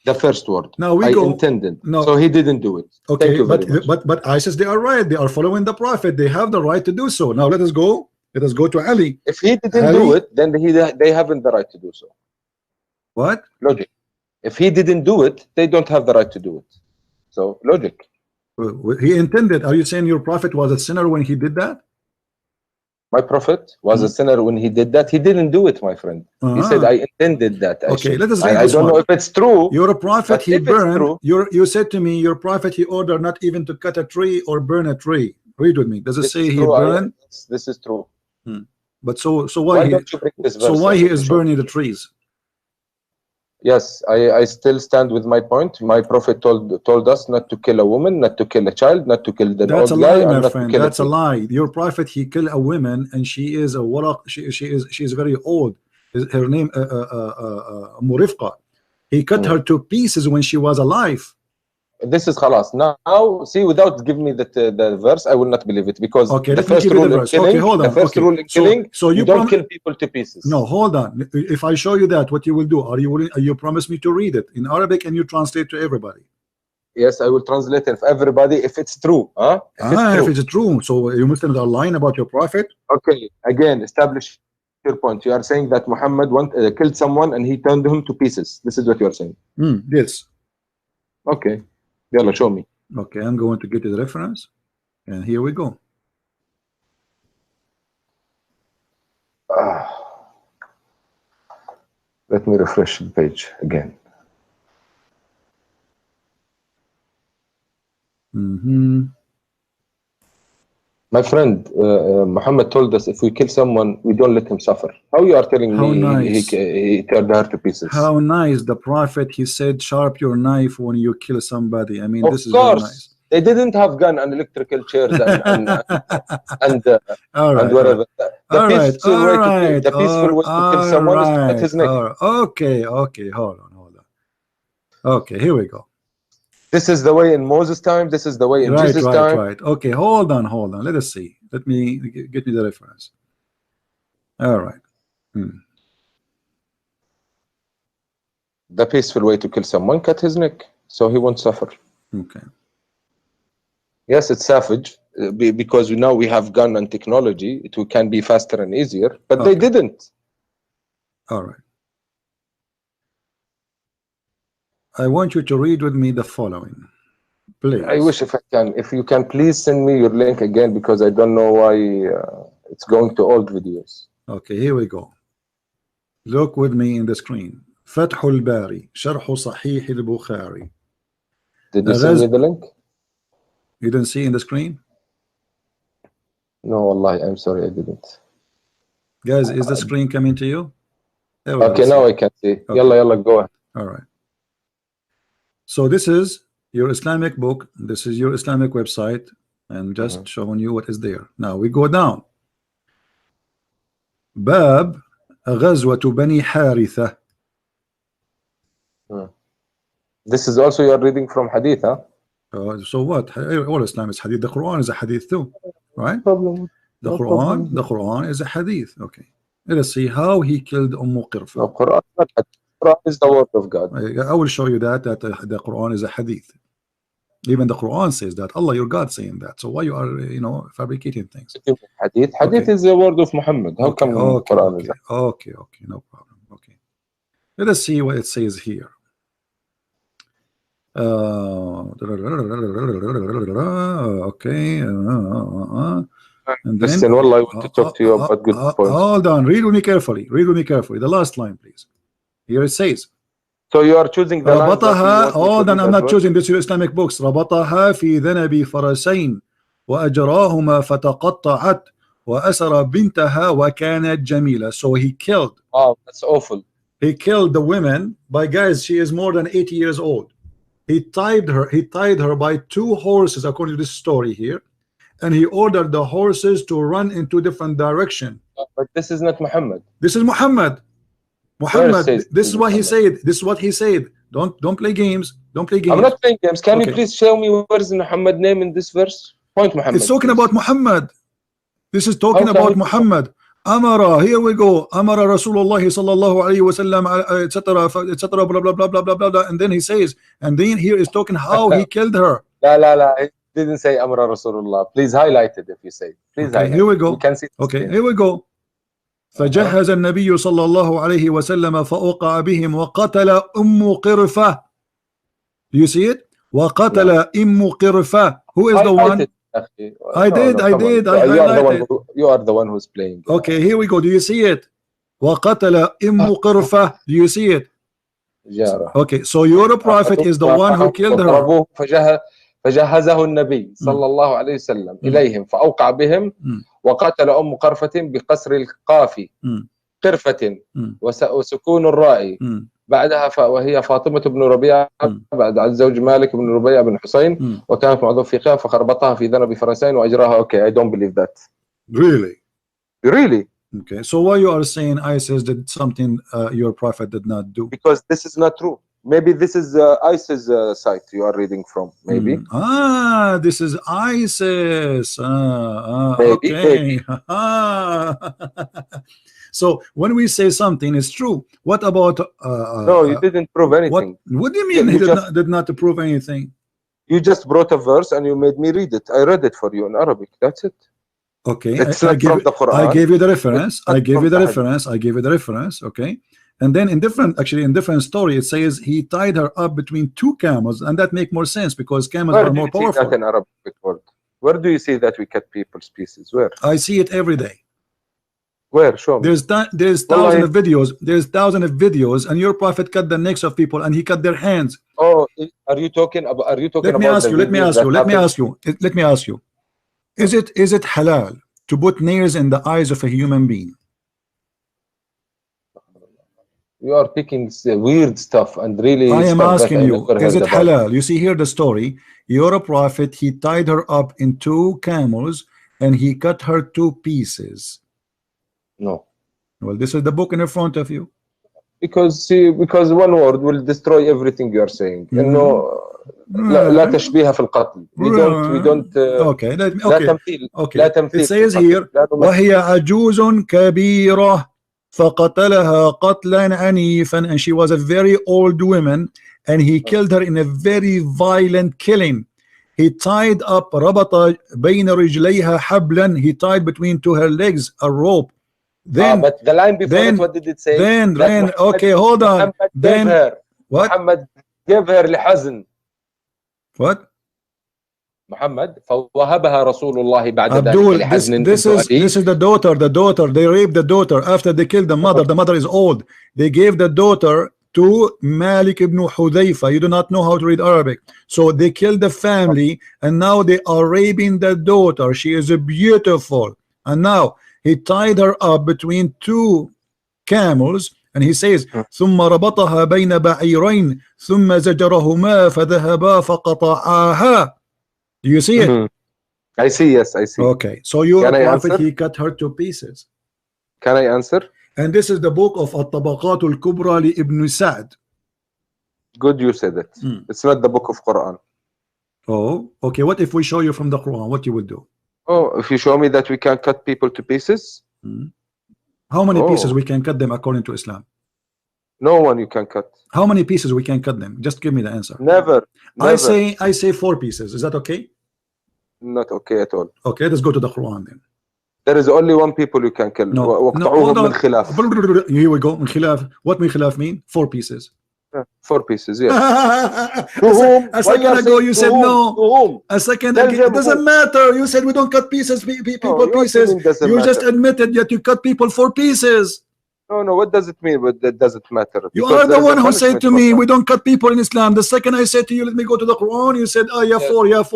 The first word. Now we I go. Intended. No. So he didn't do it. Okay, Thank you very much. but ISIS, they are right. They are following the Prophet. They have the right to do so. Now let us go. Let us go to Ali. If he didn't do it, then they haven't the right to do so. What? Logic. If he didn't do it, they don't have the right to do it. So logic. He intended. Are you saying your Prophet was a sinner when he did that? My Prophet was a sinner when he did that. He didn't do it, my friend. He said, I intended that. Okay, let us read I this don't one. know if it's true. You're a prophet, he burned. True, you said to me, your prophet, he ordered not even to cut a tree or burn a tree. Read with me. Does it say he burned? This is true. But so why don't you bring this verse? So why he is burning the trees? Yes, I still stand with my point. My prophet told us not to kill a woman, not to kill a child, not to kill the That's old a lie, guy, my friend. That's a lie. Your prophet, he killed a woman, and she is a waraq. She is very old. Her name Murifqa. He cut her to pieces when she was alive. This is khalas. Now, see, without giving me the verse, I will not believe it because the first rule in killing, the first rule in killing, so you don't kill people to pieces. No, hold on. If I show you that, what you will do? Are you willing? You promise me to read it in Arabic and you translate to everybody? Yes, I will translate it for everybody if it's true. If it's true. So you Muslims are lying about your prophet? Okay, again, establish your point. You are saying that Muhammad killed someone and he turned him to pieces. This is what you are saying. Yes. Okay. Yalla, show me. Okay, I'm going to get the reference, and here we go. Let me refresh the page again. My friend, Muhammad told us if we kill someone, we don't let him suffer. How you are telling me he turned her to pieces? How nice. The prophet, he said, sharp your knife when you kill somebody. I mean, of this is course. very nice. They didn't have gun and electrical chairs and whatever. The peaceful way to kill someone is to cut his neck. Okay, hold on. Okay, here we go. This is the way in Moses' time. This is the way in Jesus' time. Right. Okay, hold on. Let us see. Let me get me the reference. All right. The peaceful way to kill someone, cut his neck, so he won't suffer. Okay. Yes, it's savage because now we have gun and technology. It can be faster and easier, but they didn't. All right. I want you to read with me the following, please. I wish if you can please send me your link again, because I don't know why it's going to old videos. Okay, here we go. Look with me in the screen. فتح الباري شرح صحيح البخاري. Did you send me the link? You didn't see in the screen? No, wallahi, I'm sorry, I didn't. Guys, is the screen coming to you? Okay, now I can see. Okay. Yalla, go ahead. All right. So this is your Islamic book. This is your Islamic website, and just showing you what is there. Now we go down. باب غزوة بني حارثة. This is also you are reading from hadith, huh? So what? All Islam is hadith. The Quran is a hadith too, right? No problem. The Quran is a hadith. Okay. Let us see how he killed Qirfa. No, Quran is the word of God. I will show you that the Quran is a hadith. Even the Quran says that. Allah, your God, saying that. So why you are fabricating things? Hadith is the word of Muhammad. How come Quran is that? Okay, no problem. Okay. Let us see what it says here. Okay. And then, listen, Wallah, I want to talk to you about good points. Hold on, read with me carefully. The last line, please. Here it says. So you are choosing the line. Hold on, I'm not choosing this. Your Islamic books. ربطها في ذنب فرسين وأجراهما فتقطعت وأسر بنتها وكانت جميلة. So he killed. Oh, that's awful. He killed the women by, guys, she is more than 80 years old. He tied her by 2 horses, according to this story here, and he ordered the horses to run in 2 different directions. But this is not Muhammad. This is Muhammad. This is what he said. This is what he said. Don't play games. Don't play games. I'm not playing games. Can you please show me where is Muhammad name in this verse? Point Muhammad. It's talking about Muhammad. This is talking about Muhammad. Amara, here we go. Amara Rasulullah sallallahu alayhi wa sallam, etc. Blah blah blah blah blah blah. And then he says, and then here is talking how he killed her. La. It didn't say Amara Rasulullah. Please highlight it if you say. Please highlight. Here we go. We can see. Okay, here we go. فجهز النبي صلى الله عليه وسلم فأوقع بهم وقتل قرفة. Do you see it? وقتل قرفة. Who is the one? I did. You are the one who's playing. Okay, here we go. Do you see it? وقتل قرفة. Do you see it? Yeah. Okay, so your prophet is the one who killed her. فجهزه النبي صلى الله عليه وسلم إليهم فأوقع بهم وقتل قرفة بقصر القاف قرفة وسكون الراء بعدها وهي فاطمة بن ربيعة بعد عن زوج مالك بن ربيعة بن حسين وكانت معظم فيها فخربطها في ذنب فرسين وأجراها. Okay, I don't believe that. Really? Okay, so why you are saying ISIS did something your prophet did not do? Because this is not true. Maybe this is ISIS site you are reading from. Maybe. This is ISIS. Maybe. Okay. So when we say something is true, what about? No, you didn't prove anything. What do you mean he did not prove anything? You just brought a verse and you made me read it. I read it for you in Arabic. That's it. Okay. It's not from the Quran. I gave you the reference. I gave you the reference. Okay. And then in different story, it says he tied her up between 2 camels, and that make more sense because camels are more powerful. Where do you see that in Arabic word? Where do you see that we cut people's pieces? Where? I see it every day. Where? Show me. There's thousands of videos. There's thousands of videos, and your prophet cut the necks of people, and he cut their hands. Oh, are you talking about? Let me ask you. Is it halal to put nails in the eyes of a human being? You are picking weird stuff and really. I am asking you, is it halal? You see here the story. Your prophet, he tied her up in 2 camels and he cut her 2 pieces. No. Well, this is the book in front of you. Because one word will destroy everything you are saying. You know, لا تشبيه في القتل. We don't. Okay. لا تمثيل. Okay. It says here, وهي عجوز كبيرة فقتلها قتلا عنيفا, and she was a very old woman, and he killed her in a very violent killing. He tied up ربط بين رجليها حبلا, he tied between to her legs a rope. Then but the line before it, what did it say? then okay, hold on. Then what? Muhammad gave her لحزن. What? Muhammad فوهبها رسول الله بعد Abdul, ذلك لحزن. this is the daughter. They raped the daughter after they killed the mother. The mother is old. They gave the daughter to Malik ibn Hudayfa. You do not know how to read Arabic, so they killed the family, and now they are raping the daughter. She is beautiful, and now he tied her up between two camels, and he says ثم ربطها بين بعيرين ثم زجرهما فذهبا فقطعاها. Do you see it? I see, yes, I see. Okay, so your prophet, he cut her to pieces. Can I answer? And this is the book of At-Tabaqat al-Kubra li Ibn Sa'd. Good, you said it. It's not the book of Quran. Oh, okay. What if we show you from the Quran? What you will do? Oh, if you show me that we can cut people to pieces. How many pieces we can cut them according to Islam? No one you can cut. How many pieces we can cut them? Just give me the answer. Never. I say 4 pieces. Is that okay? Not okay at all. Okay, let's go to the Quran then. There is only one people you can kill. No, hold on. Here we go. من خلاف. What من خلاف mean? 4 pieces. 4 pieces, yes. A second ago you said no. A second ago, it doesn't matter. You said we don't cut pieces, people pieces. You just admitted that you cut people 4 pieces. No, what does it mean? But that doesn't matter. You are the one who said to me, we don't cut people in Islam. The second I said to you, let me go to the Quran, you said, oh, yeah, 4. Yes,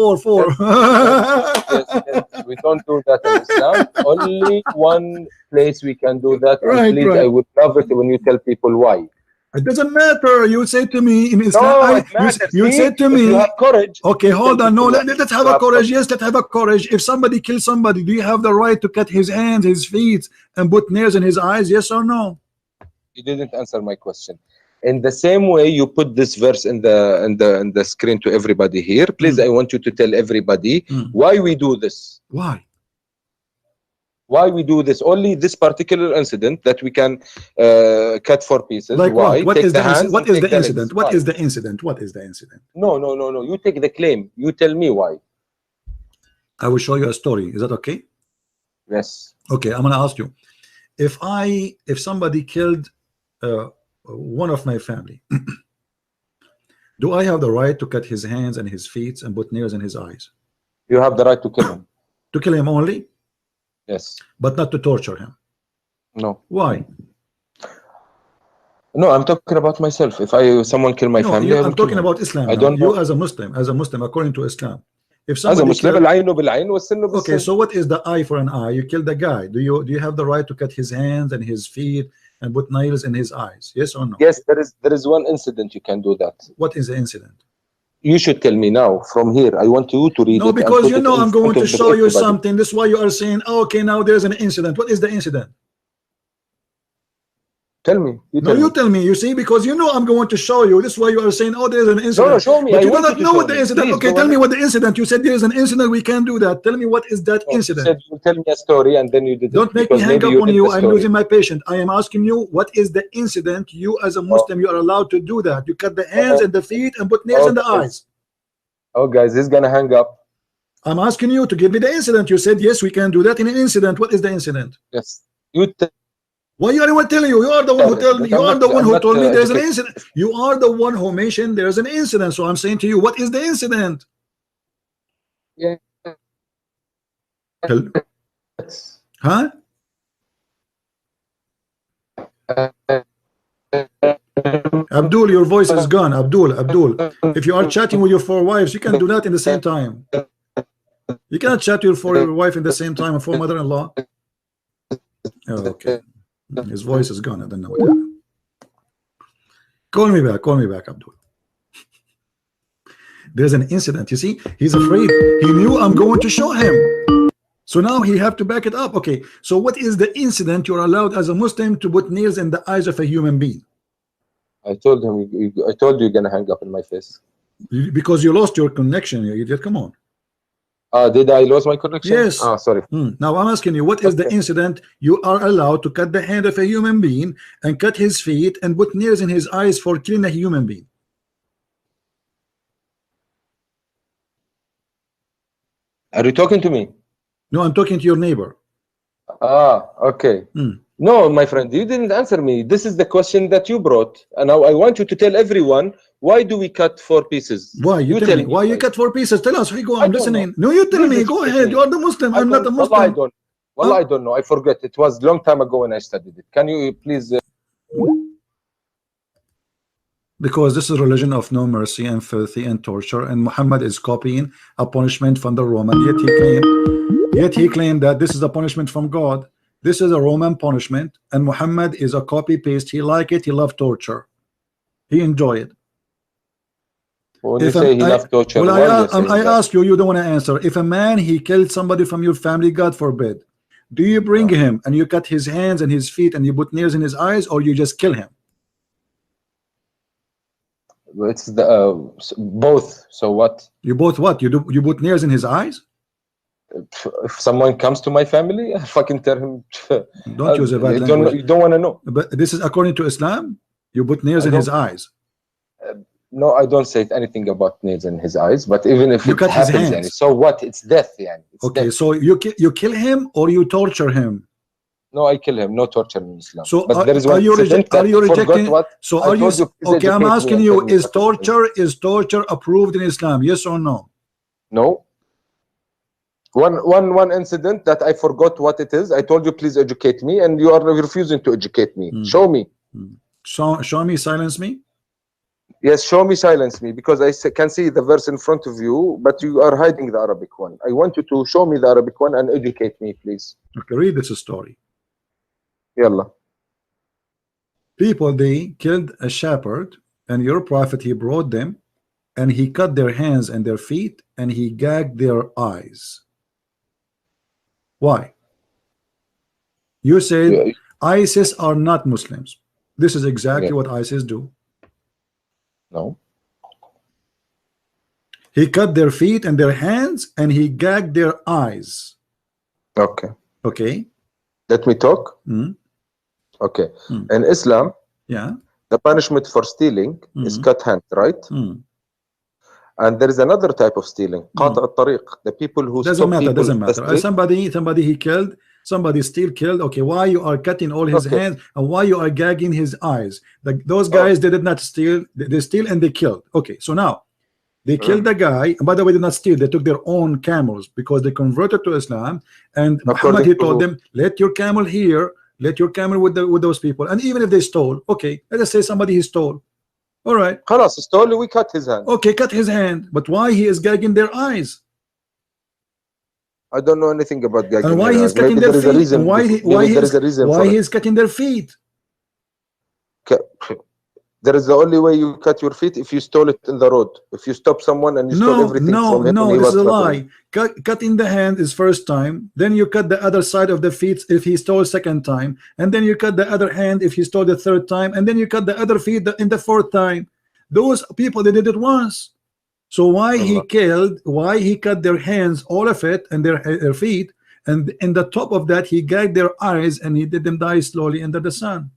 we don't do that in Islam. Only one place we can do that. Right, please, I would love it when you tell people why. It doesn't matter. You say to me in Islam. No, it matters. You said to me. You have courage. Okay, hold on. No, let's have a courage. Yes, let's have a courage. If somebody kills somebody, do you have the right to cut his hands, his feet, and put nails in his eyes? Yes or no? You didn't answer my question. In the same way you put this verse in the screen to everybody here. Please, I want you to tell everybody why we do this. Why we do this? Only this particular incident that we can cut 4 pieces. Like why? What is the incident? What is the incident? What is the incident? What is the incident? No. You take the claim. You tell me why. I will show you a story. Is that okay? Yes. Okay, I'm gonna ask you. If somebody killed one of my family, do I have the right to cut his hands and his feet and put nails in his eyes? You have the right to kill him. To kill him only? Yes. But not to torture him? No. Why? No, I'm talking about myself. If someone kill my family, I'm talking about Islam. I don't you know. as a Muslim, according to Islam. If as a Muslim, okay, so what is the eye for an eye? You kill the guy. Do you have the right to cut his hands and his feet and put nails in his eyes? Yes or no? Yes, there is one incident you can do that. What is the incident? You should tell me now from here. I want you to read it. No, because you know I'm going to show you something. This is why you are saying, oh, okay, now there's an incident. What is the incident? Tell me. You tell me. You see, because you know I'm going to show you. This is why you are saying, oh, there's an incident. No, show me. But you do not know what the incident. Please, okay, tell me what the incident. You said there is an incident. We can't do that. Tell me what is that incident. You said you tell me a story and then you did. Don't make me hang up on you. I'm losing my patience. I am asking you, what is the incident? You as a Muslim, you are allowed to do that. You cut the hands and the feet and put nails in the eyes. Oh, guys, he's gonna hang up. I'm asking you to give me the incident. You said yes, we can do that in an incident. What is the incident? Yes, you. Why you anyone telling you? You are the one who told me. You are the one who told me there's an incident. You are the one who mentioned there's an incident. So I'm saying to you, what is the incident? Yeah. Huh? Abdul, your voice is gone. Abdul, if you are chatting with your 4 wives, you can do that in the same time. You cannot chat with your wife in the same time and 4 mother-in-law. Oh, okay. His voice is gone. I don't know what happened. Call me back, Abdul. There's an incident. You see, he's afraid. He knew I'm going to show him. So now he have to back it up. Okay, so what is the incident you're allowed as a Muslim to put nails in the eyes of a human being? I told him. I told you you're gonna hang up in my face. Because you lost your connection, you idiot. Come on. Did I lose my connection? Yes. Sorry. Now I'm asking you, what is the incident you are allowed to cut the hand of a human being and cut his feet and put nails in his eyes for killing a human being? Are you talking to me? No, I'm talking to your neighbor. Okay. No, my friend, you didn't answer me. This is the question that you brought, and now I want you to tell everyone, why do we cut 4 pieces? Why? You tell me. Why you cut 4 pieces? Tell us. Go. I'm listening. No, you tell me. Go ahead. You are the Muslim. I'm not a Muslim. Well, I don't know. I forget. It was a long time ago when I studied it. Can you please? Because this is a religion of no mercy and filthy and torture, and Muhammad is copying a punishment from the Roman. Yet he claimed that this is a punishment from God. This is a Roman punishment, and Muhammad is a copy paste. He like it. He loved torture. He enjoy it. When you say he loved torture, well, I ask you. You don't want to answer. If a man he killed somebody from your family, God forbid, do you bring him and you cut his hands and his feet and you put nails in his eyes, or you just kill him? It's the both. So what? You both what? You put nails in his eyes? If someone comes to my family, I fucking tell him. Don't use a bad language. You don't want to know. But this is according to Islam. You put nails in his eyes. No, I don't say anything about nails in his eyes. But even if you it cut happens, his hands. So what? It's death, yani. Okay, death. so you kill him or you torture him? No, I kill him. No torture in Islam. So but there is one are you rejecting? So are you? Okay, I'm asking you: is torture approved in Islam? Yes or no? No. One incident that I forgot what it is. I told you, please educate me, and you are refusing to educate me. Show me. Show me. Silence me. Yes, show me, silence me, because I can see the verse in front of you, but you are hiding the Arabic one. I want you to show me the Arabic one and educate me, please. Okay, read this story. Yalla. People, they killed a shepherd, and your prophet, he brought them, and he cut their hands and their feet, and he gagged their eyes. Why? You said ISIS are not Muslims. This is exactly what ISIS do. No. He cut their feet and their hands, and he gagged their eyes. Okay. Okay. Let me talk. Okay. In Islam, the punishment for stealing is cut hand, right? And there is another type of stealing, قطع الطريق. The people who doesn't matter. Somebody he killed, somebody still killed. Okay, why you are cutting all his hands and why you are gagging his eyes? Those guys they did not steal. They steal and they killed. Okay, so now they killed the guy. And by the way, they did not steal. They took their own camels because they converted to Islam. And Muhammad he told them, let your camel here. Let your camel with those people. And even if they stole, okay, let us say somebody he stole. All right. خلاص, stole, we cut his hand. Okay, cut his hand. But why he is gagging their eyes? I don't know anything about gagging. And why he's cutting their feet? And why he is cutting their feet? There is the only way you cut your feet if you stole it in the road. If you stop someone and you stole everything from him. No, this is a lie. Cutting the hand is first time. Then you cut the other side of the feet if he stole second time. And then you cut the other hand if he stole the third time. And then you cut the other feet in the fourth time. Those people, they did it once. So why he cut their hands, all of it, and their feet. And in the top of that, he gagged their eyes and he did them die slowly under the sun.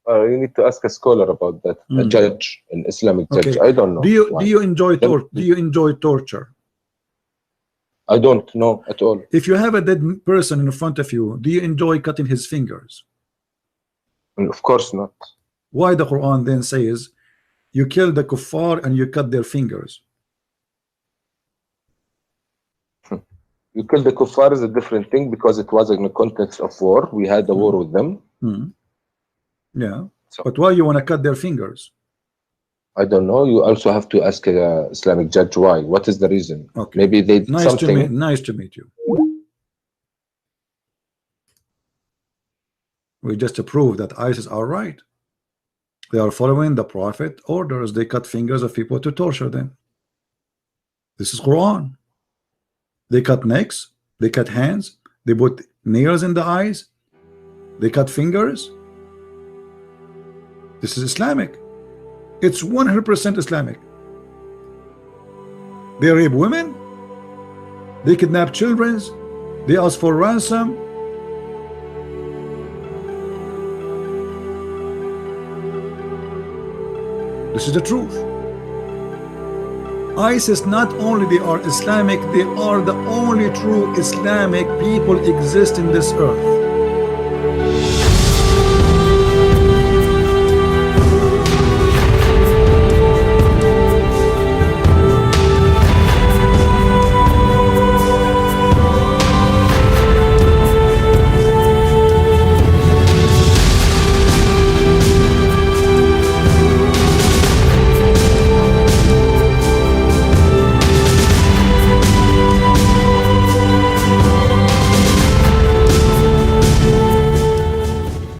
You need to ask a scholar about that, a judge, an Islamic judge. I don't know. Do you enjoy torture? I don't know at all. If you have a dead person in front of you, do you enjoy cutting his fingers? Of course not. Why the Quran then says you kill the kuffar and you cut their fingers? You kill the kuffar is a different thing because it was in the context of war. We had a war with them. Yeah, so, but why you want to cut their fingers? I don't know. You also have to ask an Islamic judge why. What is the reason? Okay. Maybe they did something. Nice to meet you. We just proved that ISIS are right. They are following the Prophet orders. They cut fingers of people to torture them. This is Quran. They cut necks. They cut hands. They put nails in the eyes. They cut fingers. This is Islamic. It's 100% Islamic. They rape women. They kidnap children. They ask for ransom. This is the truth. ISIS, not only they are Islamic, they are the only true Islamic people exist in this earth.